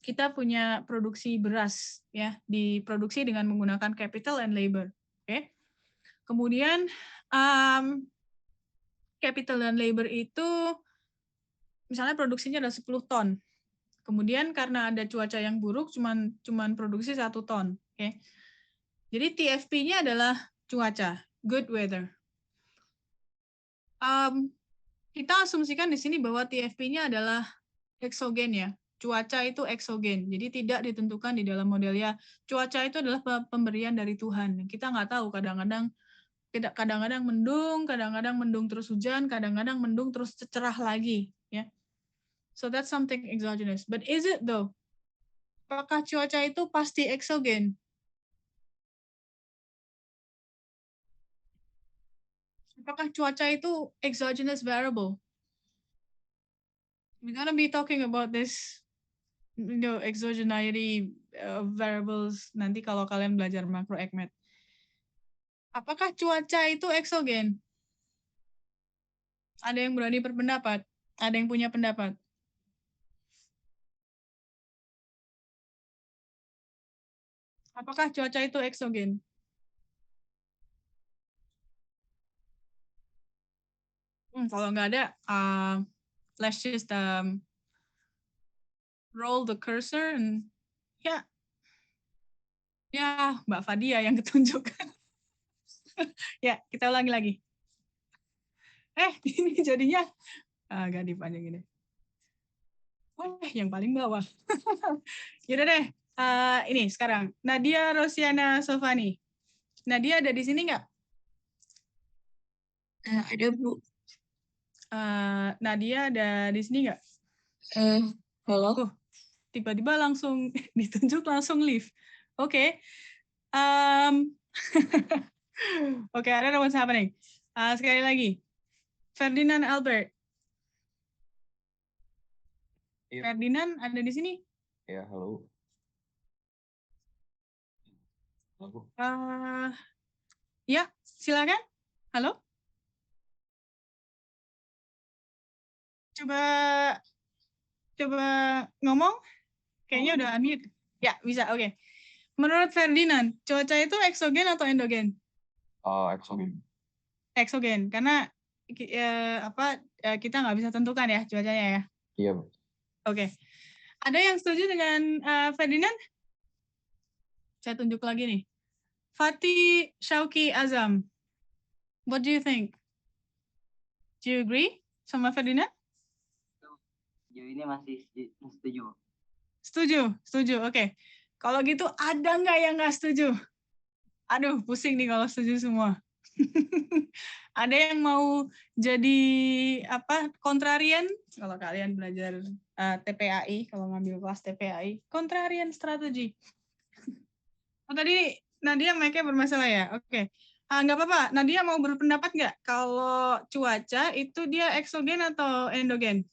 kita punya produksi beras ya, diproduksi dengan menggunakan capital and labor. Okay? Kemudian capital dan labor itu misalnya produksinya ada 10 ton. Kemudian karena ada cuaca yang buruk cuman produksi 1 ton. Okay? Jadi TFP-nya adalah cuaca, good weather. Kita asumsikan di sini bahwa TFP-nya adalah eksogen ya, cuaca itu eksogen, jadi tidak ditentukan di dalam model ya. Cuaca itu adalah pemberian dari Tuhan. Kita nggak tahu, kadang-kadang mendung terus hujan, kadang-kadang mendung terus cerah lagi, ya. So that's something exogenous. But is it though? Apakah cuaca itu pasti eksogen? Apakah cuaca itu exogenous variable? We're gonna be talking about this, exogeneity variables nanti kalau kalian belajar makro ECMAT. Apakah cuaca itu eksogen? Ada yang berani berpendapat? Ada yang punya pendapat? Apakah cuaca itu eksogen? Kalau nggak ada, let's just roll the cursor and ya Mbak Fadia yang ketunjuk. Ya, kita ulangi lagi. Ini jadinya agak dipanjangin deh. Yang paling bawah. Yaudah deh, ini sekarang. Nadia Rosiana Sofani. Nadia ada di sini nggak? Ada, Bu. Nadia ada di sini nggak? Halo? Tiba-tiba langsung ditunjuk langsung leave. Oke. Oke, I don't know what's happening. Sekali lagi. Ferdinand Albert. Iya. Ferdinand ada di sini? Ya, halo. Halo. Ya, silakan. Halo. Coba ngomong. Kayaknya udah unmute. Ya, bisa. Oke. Menurut Ferdinand, cuaca itu eksogen atau endogen? Eksogen. Eksogen, karena kita nggak bisa tentukan ya cuacanya ya. Iya, Bu. Oke. Ada yang setuju dengan Ferdinand? Saya tunjuk lagi nih. Fatih Shauki Azam. What do you think? Do you agree sama Ferdinand? Sejauh ini masih setuju. Setuju. Oke. Kalau gitu ada nggak yang nggak setuju? Aduh, pusing nih kalau setuju semua. Ada yang mau jadi kontrarian? Kalau kalian belajar TPAI, kalau ngambil kelas TPAI, kontrarian strategi. Tadi Nadia mic-nya bermasalah ya? Oke. Nggak apa-apa. Nadia mau berpendapat nggak kalau cuaca itu dia eksogen atau endogen?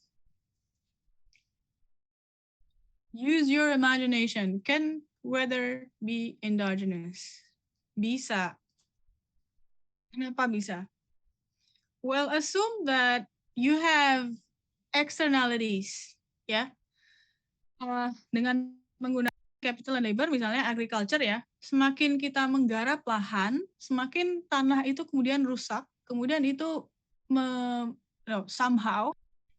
Use your imagination. Can weather be endogenous? Bisa. Kenapa bisa? Well, assume that you have externalities, ya. Dengan menggunakan capital and labor, misalnya agriculture ya, semakin kita menggarap lahan, semakin tanah itu kemudian rusak, kemudian itu somehow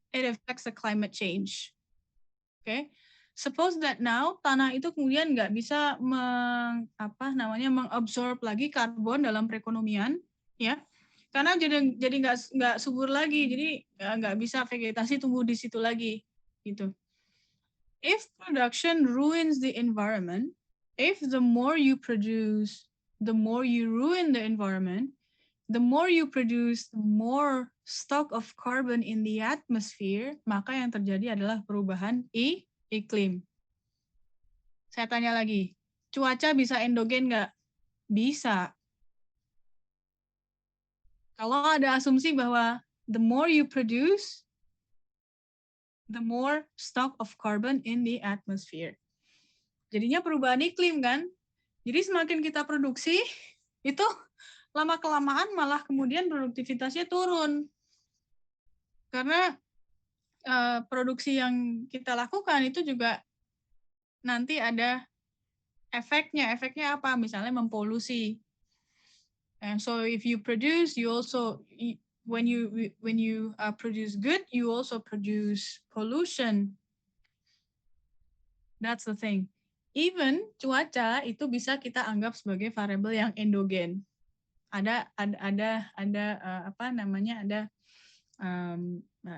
it affects the climate change. Okay? Suppose that now tanah itu kemudian nggak bisa mengabsorb lagi karbon dalam perekonomian, ya, karena jadi nggak subur lagi, jadi nggak bisa vegetasi tumbuh di situ lagi, gitu. If production ruins the environment, if the more you produce, the more you ruin the environment, the more you produce, the more stock of carbon in the atmosphere, maka yang terjadi adalah perubahan iklim. Saya tanya lagi, cuaca bisa endogen nggak? Bisa. Kalau ada asumsi bahwa the more you produce, the more stock of carbon in the atmosphere. Jadinya perubahan iklim kan? Jadi semakin kita produksi, itu lama-kelamaan malah kemudian produktivitasnya turun. Karena produksi yang kita lakukan itu juga nanti ada efeknya. Efeknya apa? Misalnya mempolusi. And so if you produce, you also when you produce good, you also produce pollution. That's the thing. Even cuaca itu bisa kita anggap sebagai variabel yang endogen. Ada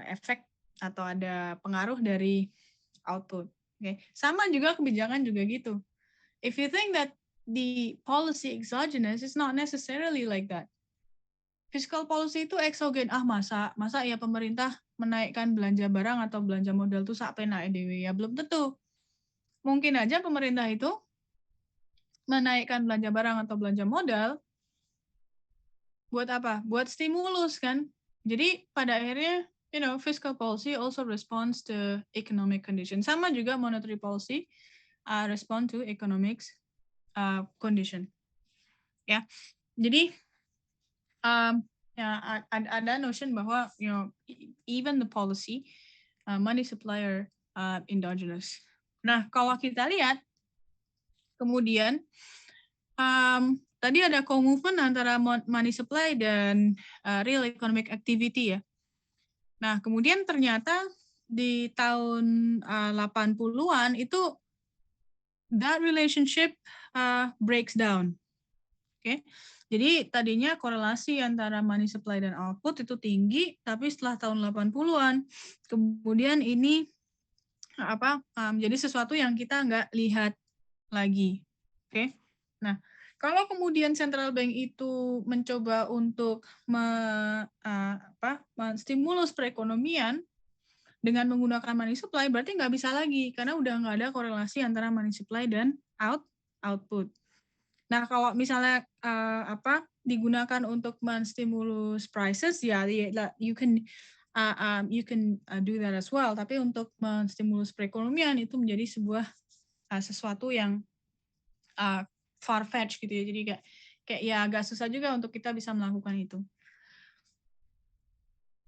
efek atau ada pengaruh dari output. Okay. Sama juga kebijakan juga gitu. If you think that the policy exogenous, it's not necessarily like that. Fiscal policy itu exogen. Masa ya pemerintah menaikkan belanja barang atau belanja modal itu sampai naik dewe, ya belum tentu. Mungkin aja pemerintah itu menaikkan belanja barang atau belanja modal buat apa? Buat stimulus kan. Jadi pada akhirnya, fiscal policy also responds to economic condition. Sama juga monetary policy respond to economic condition. Ya, jadi ada notion bahwa even the policy money supplier endogenous. Nah, kalau kita lihat kemudian tadi ada co-movement antara money supply dan real economic activity ya. Nah, kemudian ternyata di tahun 80-an itu that relationship breaks down. Oke. Jadi tadinya korelasi antara money supply dan output itu tinggi, tapi setelah tahun 80-an kemudian ini jadi sesuatu yang kita nggak lihat lagi. Oke. Nah, kalau kemudian central bank itu mencoba untuk menstimulus perekonomian dengan menggunakan money supply, berarti nggak bisa lagi karena udah nggak ada korelasi antara money supply dan output. Nah, kalau misalnya digunakan untuk menstimulus prices, ya you can do that as well. Tapi untuk menstimulus perekonomian itu menjadi sebuah sesuatu yang far-fetched gitu ya. Jadi kayak ya agak susah juga untuk kita bisa melakukan itu.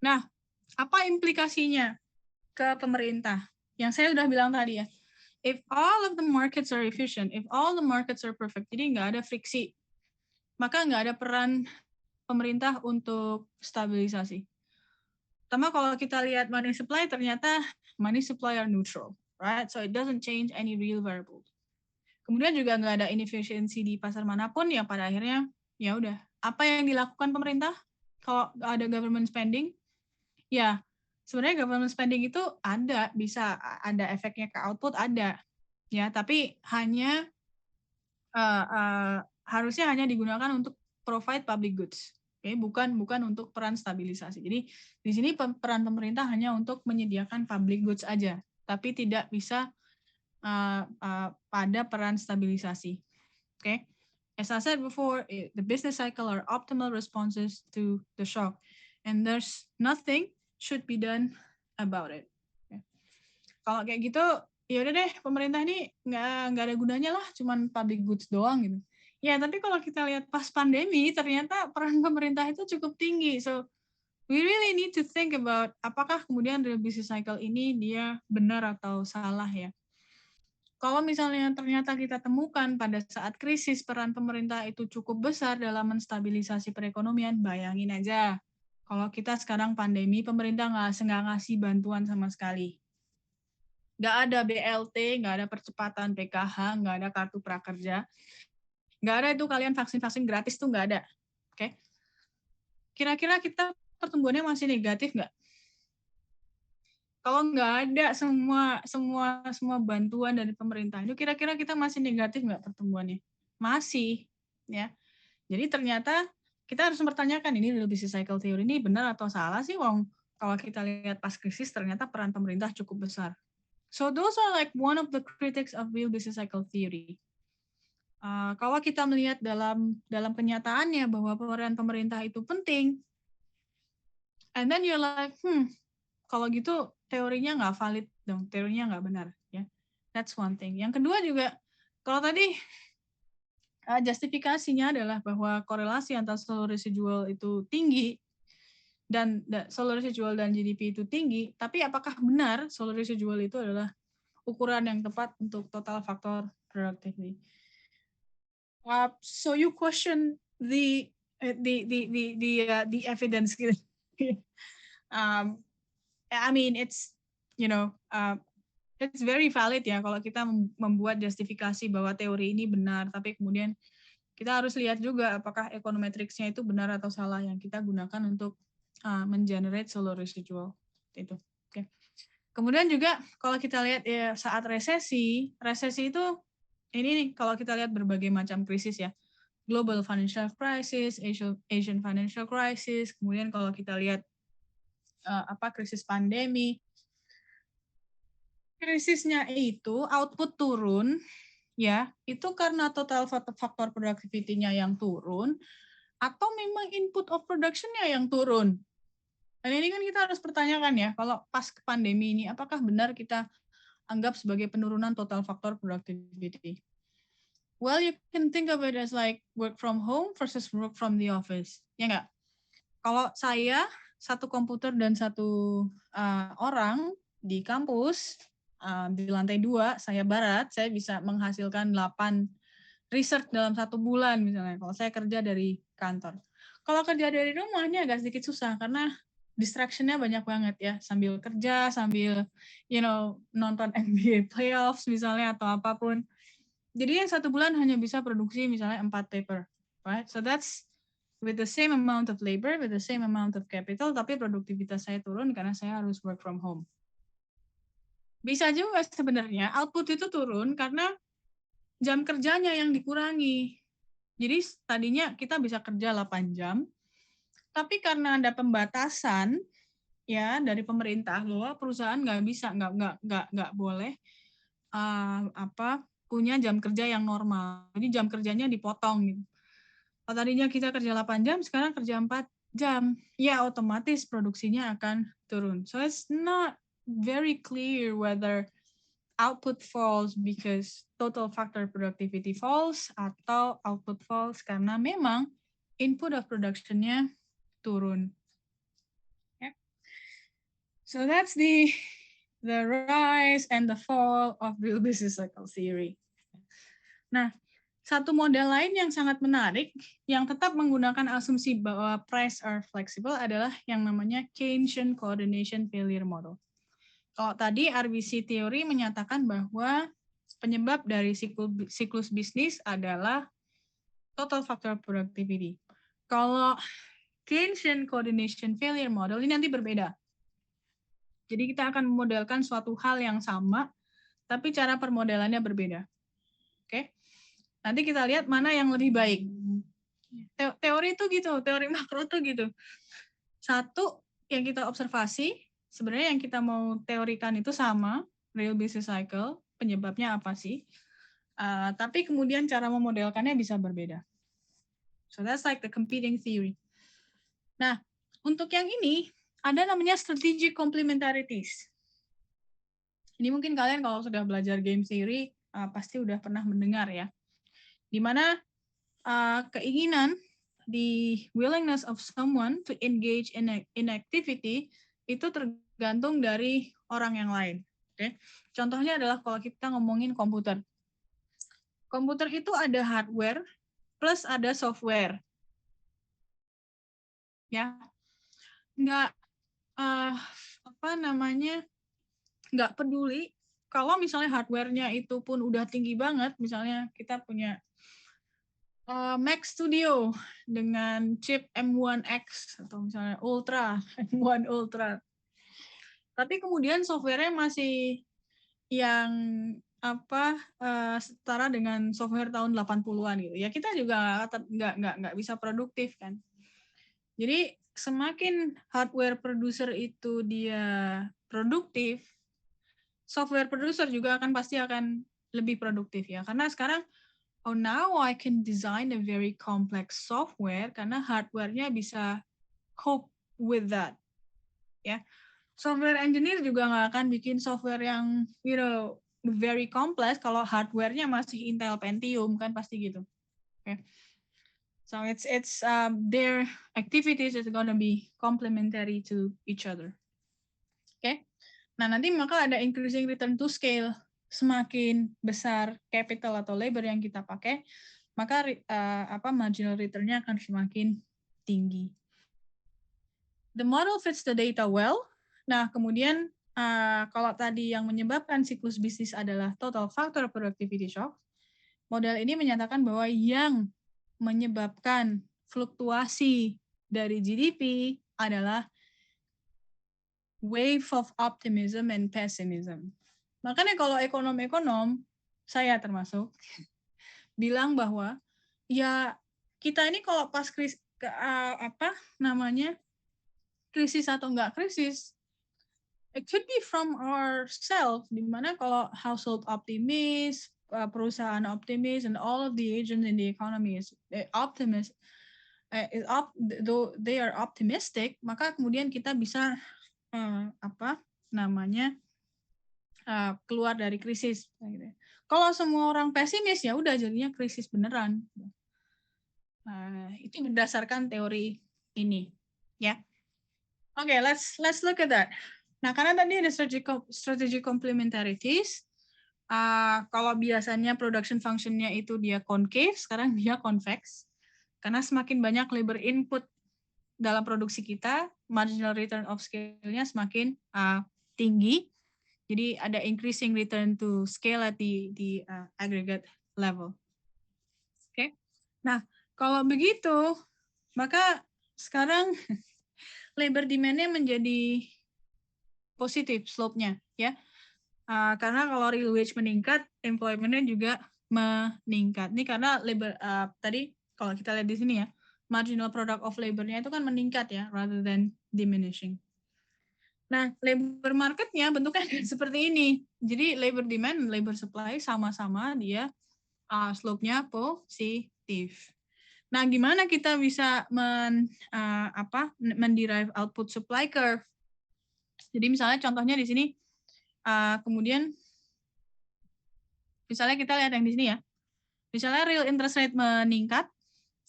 Nah, apa implikasinya ke pemerintah? Yang saya udah bilang tadi ya. If all of the markets are efficient, if all the markets are perfect, jadi nggak ada friksi, maka nggak ada peran pemerintah untuk stabilisasi. Pertama, kalau kita lihat money supply, ternyata money supply are neutral, right? So it doesn't change any real variable. Kemudian juga nggak ada inefficiency di pasar manapun, yang pada akhirnya ya udah. Apa yang dilakukan pemerintah kalau ada government spending? Ya, sebenarnya government spending itu bisa ada efeknya ke output, ada. Ya, tapi hanya harusnya hanya digunakan untuk provide public goods. Okay? Bukan untuk peran stabilisasi. Jadi di sini peran pemerintah hanya untuk menyediakan public goods aja, tapi tidak bisa pada peran stabilisasi. Okay? As I said before, the business cycle are optimal responses to the shock, and there's nothing should be done about it. Okay? Kalau kayak gitu, ya udah deh, pemerintah ini nggak ada gunanya lah, cuman public goods doang gitu. Ya, tapi kalau kita lihat pas pandemi, ternyata peran pemerintah itu cukup tinggi. So, we really need to think about apakah kemudian real business cycle ini dia benar atau salah ya. Kalau misalnya ternyata kita temukan pada saat krisis peran pemerintah itu cukup besar dalam menstabilisasi perekonomian, bayangin aja. Kalau kita sekarang pandemi, pemerintah nggak ngasih bantuan sama sekali. Nggak ada BLT, nggak ada percepatan PKH, nggak ada kartu prakerja. Nggak ada itu kalian vaksin-vaksin gratis tuh nggak ada. Oke? Kira-kira kita pertumbuhannya masih negatif nggak? Kalau nggak ada semua bantuan dari pemerintah, itu kira-kira kita masih negatif nggak pertumbuhannya? Masih, ya. Jadi ternyata kita harus mempertanyakan ini real business cycle theory ini benar atau salah sih, Wong? Kalau kita lihat pas krisis ternyata peran pemerintah cukup besar. So those are like one of the critics of real business cycle theory. Kalau kita melihat dalam kenyataannya bahwa peran pemerintah itu penting, and then you're like, kalau gitu teorinya nggak valid dong, teorinya nggak benar, ya. That's one thing. Yang kedua juga, kalau tadi justifikasinya adalah bahwa korelasi antara slow residual itu tinggi dan slow residual dan GDP itu tinggi, tapi apakah benar slow residual itu adalah ukuran yang tepat untuk total factor productivity? So you question the evidence. I mean, it's it's very valid ya kalau kita membuat justifikasi bahwa teori ini benar, tapi kemudian kita harus lihat juga apakah econometrics-nya itu benar atau salah yang kita gunakan untuk mengenerate slow residual itu. Oke. Kemudian juga kalau kita lihat ya saat resesi itu ini nih kalau kita lihat berbagai macam krisis ya. Global financial crisis, Asian financial crisis, kemudian kalau kita lihat krisis pandemi. Krisisnya itu output turun ya, itu karena total faktor productivity-nya yang turun atau memang input of production-nya yang turun. Dan ini kan kita harus pertanyakan ya, kalau pas ke pandemi ini, apakah benar kita anggap sebagai penurunan total faktor productivity? Well, you can think of it as like work from home versus work from the office. Ya nggak? Kalau saya, satu komputer dan satu orang di kampus, di lantai 2, saya barat, saya bisa menghasilkan 8 research dalam 1 bulan misalnya, kalau saya kerja dari kantor. Kalau kerja dari rumahnya agak sedikit susah, karena distraction-nya banyak banget ya, sambil kerja, sambil nonton NBA playoffs misalnya, atau apapun. Jadi yang 1 bulan hanya bisa produksi misalnya 4 paper, right? So that's with the same amount of labor, with the same amount of capital, tapi produktivitas saya turun karena saya harus work from home. Bisa juga sebenarnya output itu turun karena jam kerjanya yang dikurangi. Jadi tadinya kita bisa kerja 8 jam, tapi karena ada pembatasan ya dari pemerintah bahwa perusahaan nggak boleh punya jam kerja yang normal. Jadi jam kerjanya dipotong gitu. Kalau tadinya kita kerja 8 jam, sekarang kerja 4 jam. Ya otomatis produksinya akan turun. So it's not very clear whether output falls because total factor productivity falls atau output falls karena memang input of production-nya turun. Yeah. So that's the rise and the fall of real business cycle theory. Nah, satu model lain yang sangat menarik yang tetap menggunakan asumsi bahwa price are flexible adalah yang namanya Keynesian Coordination Failure Model. Kalau tadi RBC teori menyatakan bahwa penyebab dari siklus bisnis adalah total factor productivity. Kalau Keynesian Coordination Failure Model ini nanti berbeda. Jadi kita akan memodelkan suatu hal yang sama, tapi cara permodelannya berbeda. Oke? Nanti kita lihat mana yang lebih baik. Teori itu gitu, teori makro itu gitu. Satu, yang kita observasi, sebenarnya yang kita mau teorikan itu sama, real business cycle, penyebabnya apa sih? Tapi kemudian cara memodelkannya bisa berbeda. So that's like the competing theory. Nah, untuk yang ini, ada namanya strategic complementarities. Ini mungkin kalian kalau sudah belajar game theory, pasti udah pernah mendengar ya. Di mana keinginan, the willingness of someone to engage in activity itu tergantung dari orang yang lain. Okay? Contohnya adalah kalau kita ngomongin komputer. Komputer itu ada hardware plus ada software. Ya, nggak nggak peduli kalau misalnya hardware-nya itu pun udah tinggi banget, misalnya kita punya Mac Studio dengan chip M1X atau misalnya Ultra, M1 Ultra. Tapi kemudian software-nya masih yang setara dengan software tahun 80-an gitu. Ya kita juga nggak bisa produktif kan. Jadi semakin hardware producer itu dia produktif, software producer juga pasti akan lebih produktif ya. Karena sekarang now I can design a very complex software karena hardware-nya bisa cope with that. Ya. Software engineer juga nggak akan bikin software yang very complex kalau hardware-nya masih Intel Pentium kan pasti gitu. Okay. So it's their activities is gonna be complementary to each other. Okay. Nah, nanti maka ada increasing return to scale. Semakin besar capital atau labor yang kita pakai, maka marginal return-nya akan semakin tinggi. The model fits the data well. Nah, kemudian kalau tadi yang menyebabkan siklus bisnis adalah total factor productivity shock, model ini menyatakan bahwa yang menyebabkan fluktuasi dari GDP adalah wave of optimism and pessimism. Makanya kalau ekonom-ekonom, saya termasuk, bilang bahwa ya kita ini kalau pas krisis atau enggak krisis, it could be from ourselves, dimana kalau household optimis, perusahaan optimis, and all of the agents in the economy is optimist, though they are optimistic, maka kemudian kita bisa keluar dari krisis. Kalau semua orang pesimis ya udah jadinya krisis beneran. Itu berdasarkan teori ini, ya. Oke, let's look at that. Nah, karena tadi ada strategic complementarities. Kalau biasanya production function-nya itu dia concave, sekarang dia convex. Karena semakin banyak labor input dalam produksi kita, marginal return of scale-nya semakin tinggi. Jadi ada increasing return to scale at the aggregate level. Oke. Nah, kalau begitu, maka sekarang labor demand-nya menjadi positif slope-nya, ya. Karena kalau real wage meningkat, employment-nya juga meningkat. Ini karena labor tadi kalau kita lihat di sini ya, marginal product of labor-nya itu kan meningkat ya, rather than diminishing. Nah, labor market-nya bentuknya seperti ini. Jadi labor demand dan labor supply sama-sama dia slope-nya positif. Nah, gimana kita bisa menderive output supply curve? Jadi misalnya contohnya di sini, kemudian misalnya kita lihat yang di sini ya. Misalnya real interest rate meningkat,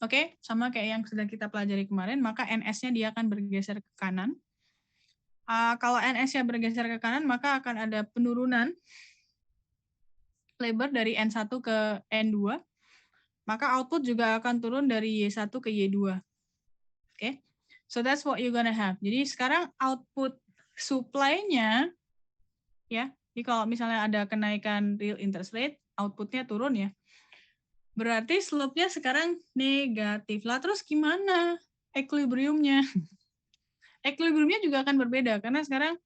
oke, sama kayak yang sudah kita pelajari kemarin, maka NS-nya dia akan bergeser ke kanan. Kalau NS-nya bergeser ke kanan, maka akan ada penurunan labor dari N1 ke N2, maka output juga akan turun dari Y1 ke Y2. Oke, so that's what you're gonna have. Jadi sekarang output supply-nya, ya, jadi kalau misalnya ada kenaikan real interest rate, output-nya turun ya. Berarti slope-nya sekarang negatif. Lah terus gimana equilibrium-nya? Equilibrium-nya juga akan berbeda, karena sekarang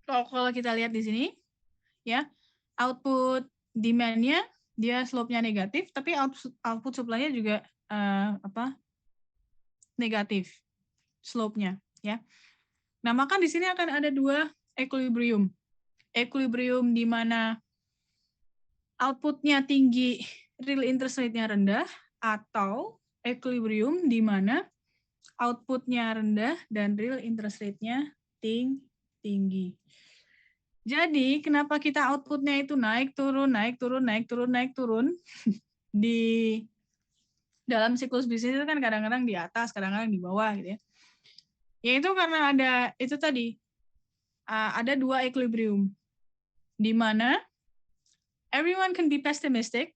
kalau kita lihat di sini, ya, output demand-nya dia slope-nya negatif, tapi output supply-nya juga negatif slope-nya, ya. Nah, maka di sini akan ada dua equilibrium. Equilibrium di mana output-nya tinggi, real interest rate-nya rendah, atau equilibrium di mana output-nya rendah dan real interest rate-nya tinggi. Jadi, kenapa kita output-nya itu naik, turun, naik, turun, naik, turun, naik, turun? Di dalam siklus bisnis itu kan kadang-kadang di atas, kadang-kadang di bawah gitu ya. Yaitu karena ada itu tadi, ada dua equilibrium, di mana everyone can be pessimistic,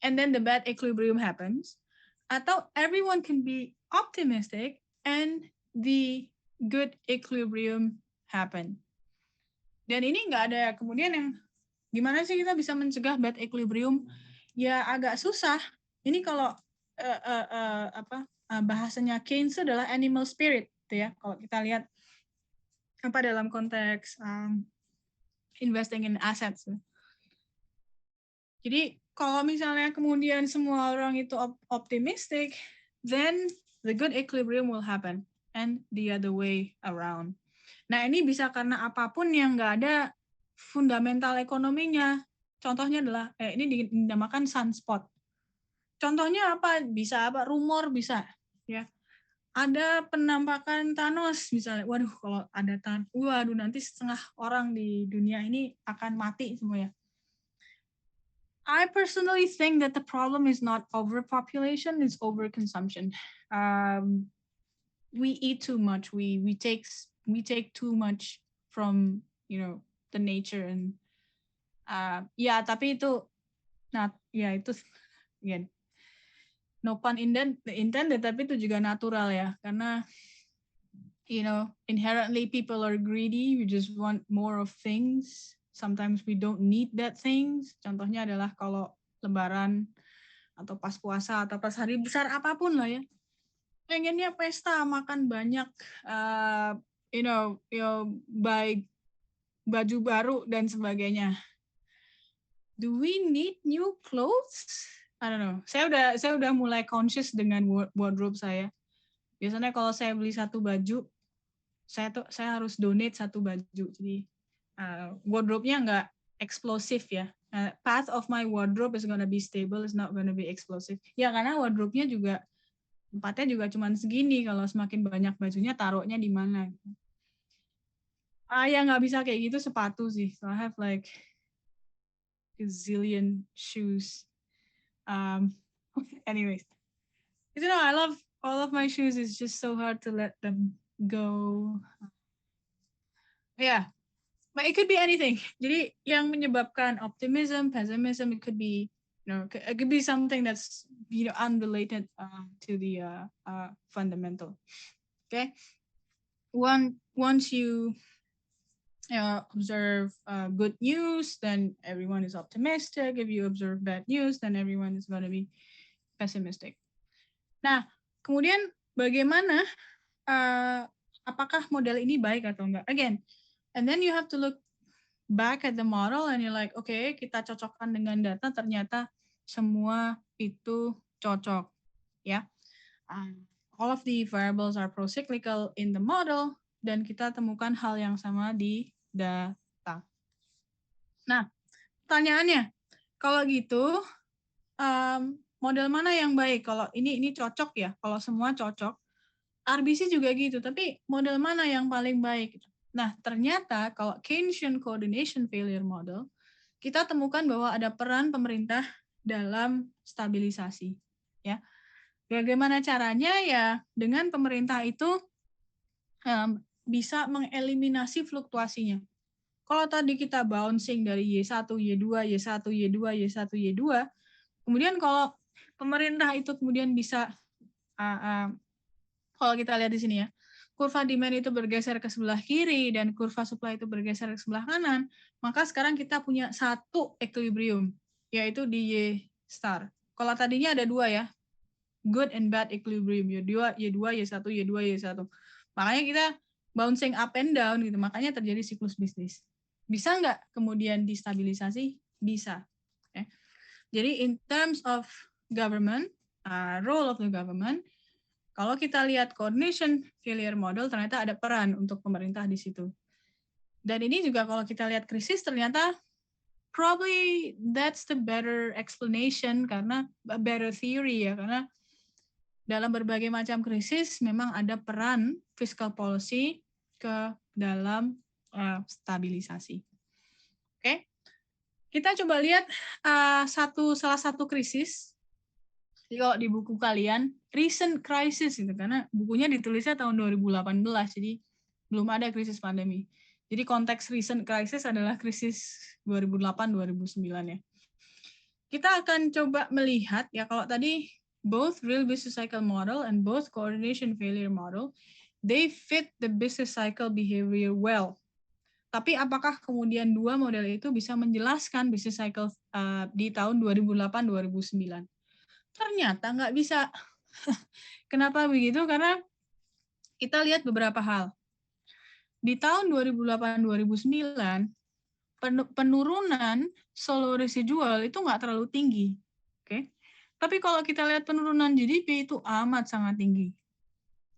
and then the bad equilibrium happens, atau everyone can be optimistic, and the good equilibrium happen. Dan ini nggak ada kemudian yang gimana sih kita bisa mencegah bad equilibrium? Ya agak susah. Ini kalau bahasanya Keynes adalah animal spirit, gitu ya. Kalau kita lihat dalam konteks investing in assets. Jadi kalau misalnya kemudian semua orang itu optimistic, then the good equilibrium will happen, and the other way around. Nah, ini bisa karena apapun yang nggak ada fundamental ekonominya. Contohnya adalah, ini dinamakan sunspot. Contohnya apa? Bisa apa? Rumor bisa. Ya. Ada penampakan Thanos misalnya. Waduh, kalau ada Thanos, waduh nanti setengah orang di dunia ini akan mati semua ya. I personally think that the problem is not overpopulation, it's overconsumption. We eat too much. We take too much from the nature, and tapi itu itu again, no pun intended, tapi itu juga natural ya, karena inherently people are greedy. We just want more of things. Sometimes we don't need that things. Contohnya adalah kalau Lebaran atau pas puasa atau pas hari besar apapun lah ya, pengennya pesta, makan banyak, buy baju baru dan sebagainya. Do we need new clothes? I don't know. Saya udah mulai conscious dengan wardrobe saya. Biasanya kalau saya beli satu baju, saya harus donate satu baju. Jadi wardrobe-nya nggak eksplosif ya. Path of my wardrobe is gonna be stable, is not gonna be explosive. Ya karena wardrobe-nya juga tempatnya juga cuma segini. Kalau semakin banyak bajunya, taruhnya di mana? Ya nggak bisa kayak gitu sepatu sih. So I have like a zillion shoes. Anyways, I love all of my shoes. It's just so hard to let them go. Yeah, but it could be anything. Jadi yang menyebabkan optimism, pessimism, it could be, it could be something that's unrelated to the fundamental. Okay, once you observe good news, then everyone is optimistic. If you observe bad news, then everyone is going to be pessimistic. Nah, kemudian bagaimana apakah model ini baik atau enggak? Again, and then you have to look back at the model and you're like, okay, kita cocokkan dengan data, ternyata semua itu cocok, ya. All of the variables are procyclical in the model, dan kita temukan hal yang sama di data. Nah, pertanyaannya, kalau gitu, model mana yang baik? Kalau ini cocok ya, kalau semua cocok. RBC juga gitu, tapi model mana yang paling baik? Nah, ternyata kalau Keynesian Coordination Failure Model, kita temukan bahwa ada peran pemerintah dalam stabilisasi. Ya, bagaimana caranya? Ya, dengan pemerintah itu bisa mengeliminasi fluktuasinya. Kalau tadi kita bouncing dari Y1, Y2, Y1, Y2, Y1, Y2, kemudian kalau pemerintah itu kemudian bisa, kalau kita lihat di sini ya, kurva demand itu bergeser ke sebelah kiri dan kurva supply itu bergeser ke sebelah kanan, maka sekarang kita punya satu equilibrium, yaitu di Y star. Kalau tadinya ada dua ya, good and bad equilibrium, Y2, Y1, Y2, Y1. Makanya kita bouncing up and down gitu, makanya terjadi siklus bisnis. Bisa nggak kemudian distabilisasi? Bisa. Okay. Jadi in terms of government, role of the government, kalau kita lihat coordination failure model, ternyata ada peran untuk pemerintah di situ. Dan ini juga kalau kita lihat krisis, ternyata probably that's the better explanation, karena better theory ya, karena dalam berbagai macam krisis memang ada peran fiscal policy ke dalam stabilisasi. Oke, kita coba lihat salah satu krisis. Jadi kalau di buku kalian recent crisis gitu, karena bukunya ditulisnya tahun 2018, jadi belum ada krisis pandemi. Jadi konteks recent crisis adalah krisis 2008-2009 ya. Kita akan coba melihat ya, kalau tadi both real business cycle model and both coordination failure model, they fit the business cycle behavior well. Tapi apakah kemudian dua model itu bisa menjelaskan business cycle di tahun 2008-2009? Ternyata nggak bisa. Kenapa begitu? Karena kita lihat beberapa hal. Di tahun 2008-2009, penurunan solo residual itu nggak terlalu tinggi. Oke. Tapi kalau kita lihat penurunan GDP itu amat sangat tinggi.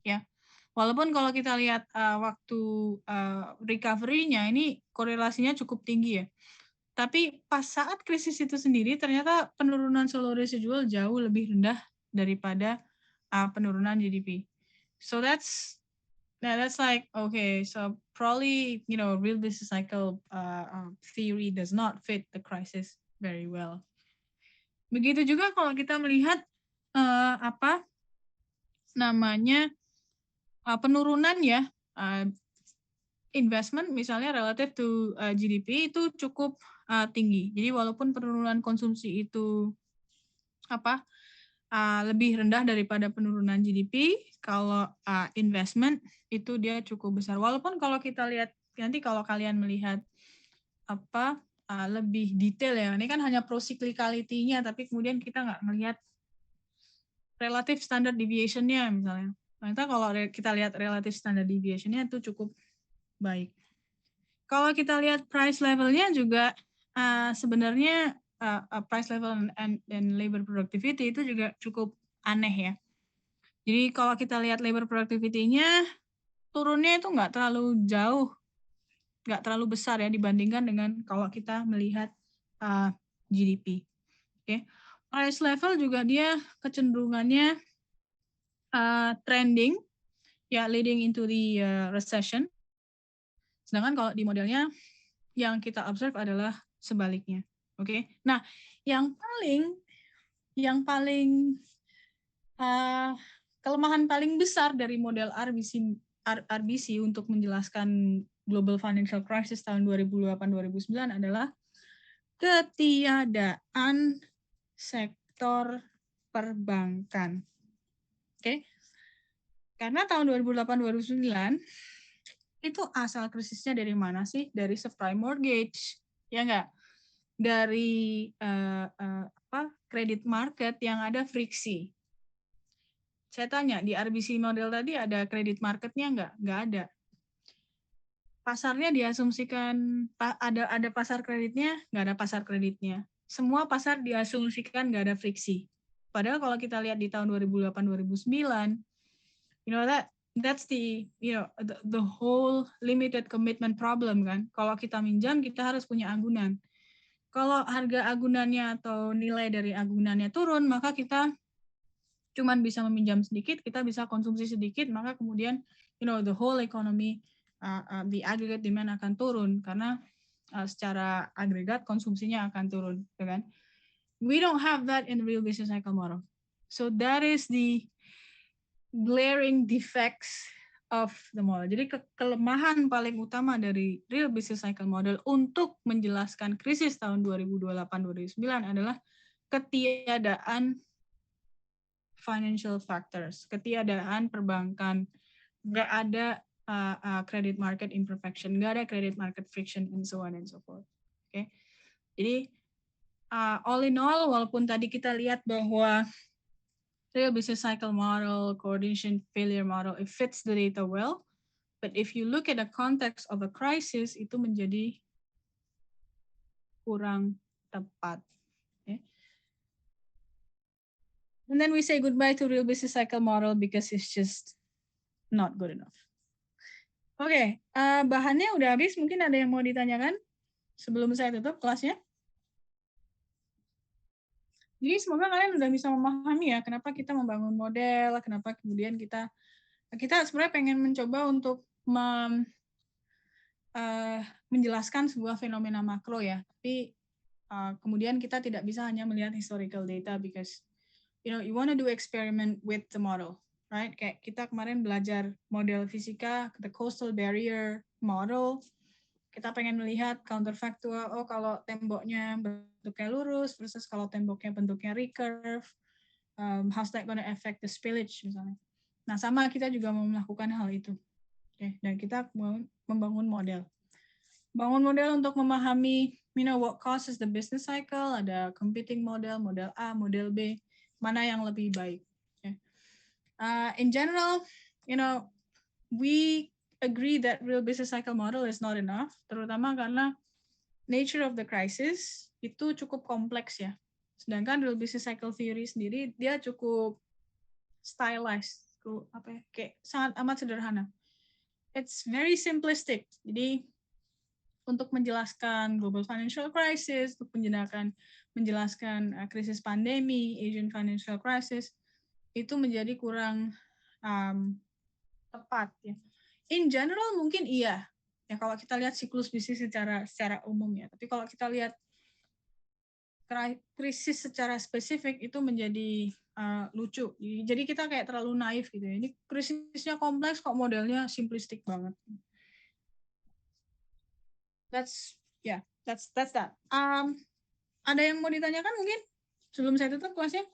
Ya. Walaupun kalau kita lihat waktu recovery-nya ini korelasinya cukup tinggi ya. Tapi pas saat krisis itu sendiri ternyata penurunan solo residual jauh lebih rendah daripada penurunan GDP. So that's like, okay, so probably real business cycle theory does not fit the crisis very well. Begitu juga kalau kita melihat penurunan ya, investment misalnya relative to GDP itu cukup tinggi. Jadi walaupun penurunan konsumsi itu lebih rendah daripada penurunan GDP, kalau investment itu dia cukup besar. Walaupun kalau kita lihat nanti, kalau kalian melihat lebih detail ya, ini kan hanya procyclicality-nya, tapi kemudian kita nggak melihat relative standard deviation-nya misalnya. Ternyata kalau kita lihat relative standard deviation-nya itu cukup baik. Kalau kita lihat price level-nya juga sebenarnya price level and labor productivity itu juga cukup aneh ya. Jadi kalau kita lihat labor productivity-nya turunnya itu nggak terlalu jauh, nggak terlalu besar ya dibandingkan dengan kalau kita melihat GDP. Oke. Price level juga dia kecenderungannya trending ya, leading into the recession. Sedangkan kalau di modelnya yang kita observe adalah sebaliknya. Oke. Nah, yang paling kelemahan paling besar dari model RBC untuk menjelaskan global financial crisis tahun 2008-2009 adalah ketiadaan sektor perbankan. Oke. Karena tahun 2008-2009 itu asal krisisnya dari mana sih? Dari subprime mortgage, ya enggak? Dari credit market yang ada friksi. Saya tanya, di RBC model tadi ada credit marketnya enggak? Enggak ada. Pasarnya diasumsikan ada pasar kreditnya, enggak ada pasar kreditnya. Semua pasar diasumsikan enggak ada friksi. Padahal kalau kita lihat di tahun 2008-2009, that's the whole limited commitment problem kan. Kalau kita minjam, kita harus punya agunan. Kalau harga agunannya atau nilai dari agunannya turun, maka kita cuman bisa meminjam sedikit, kita bisa konsumsi sedikit, maka kemudian the whole economy, the aggregate demand akan turun karena secara agregat konsumsinya akan turun, kan? We don't have that in the real business cycle model. So that is the glaring defects of the model. Jadi kelemahan paling utama dari real business cycle model untuk menjelaskan krisis tahun 2008-2009 adalah ketiadaan financial factors, ketiadaan perbankan, nggak ada credit market imperfection, nggak ada credit market friction, and so on and so forth. Oke, jadi all in all, walaupun tadi kita lihat bahwa real business cycle model, coordination failure model, it fits the data well. But if you look at the context of a crisis, itu menjadi kurang tepat. Okay. And then we say goodbye to real business cycle model because it's just not good enough. Oke, bahannya udah habis. Mungkin ada yang mau ditanyakan sebelum saya tutup kelasnya? Jadi semoga kalian udah bisa memahami ya kenapa kita membangun model, kenapa kemudian kita sebenarnya pengen mencoba untuk menjelaskan sebuah fenomena makro ya, tapi kemudian kita tidak bisa hanya melihat historical data because you want to do experiment with the model, right? Kayak kita kemarin belajar model fisika, the coastal barrier model, kita pengen melihat counterfactual, kalau temboknya bentuknya lurus versus kalau temboknya bentuknya recurve, how's that gonna affect the spillage misalnya. Nah, sama kita juga mau melakukan hal itu. Okay, dan kita mau membangun model. Bangun model untuk memahami what causes the business cycle, ada competing model, model A, model B, mana yang lebih baik. Okay. In general, we agree that real business cycle model is not enough, terutama karena nature of the crisis itu cukup kompleks ya. Sedangkan real business cycle theory sendiri dia cukup stylized, kayak sangat amat sederhana. It's very simplistic. Jadi untuk menjelaskan global financial crisis, untuk menjelaskan krisis pandemi, Asian financial crisis, itu menjadi kurang tepat ya. In general mungkin iya ya kalau kita lihat siklus bisnis secara umum ya. Tapi kalau kita lihat krisis secara spesifik itu menjadi lucu. Jadi kita kayak terlalu naif gitu ya. Ini krisisnya kompleks kok modelnya simplistik banget. That's that. Ada yang mau ditanyakan mungkin sebelum saya tutup kelasnya?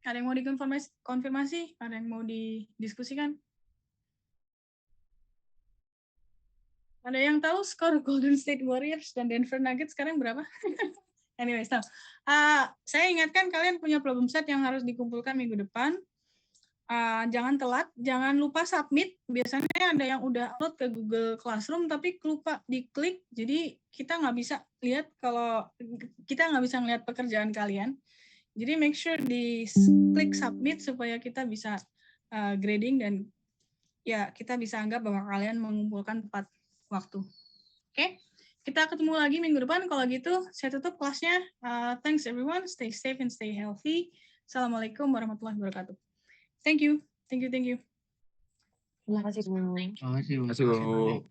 Ada yang mau dikonfirmasi? Ada yang mau didiskusikan? Ada yang tahu skor Golden State Warriors dan Denver Nuggets sekarang berapa? Anyways, saya ingatkan kalian punya problem set yang harus dikumpulkan minggu depan. Jangan telat, jangan lupa submit. Biasanya ada yang udah upload ke Google Classroom tapi lupa diklik, jadi kita nggak bisa lihat ngelihat pekerjaan kalian. Jadi make sure klik submit supaya kita bisa grading dan ya kita bisa anggap bahwa kalian mengumpulkan tepat waktu. Oke? Kita ketemu lagi minggu depan. Kalau gitu, saya tutup kelasnya. Thanks everyone. Stay safe and stay healthy. Assalamualaikum warahmatullahi wabarakatuh. Thank you. Thank you. Terima kasih, Bu. Terima kasih, Bu.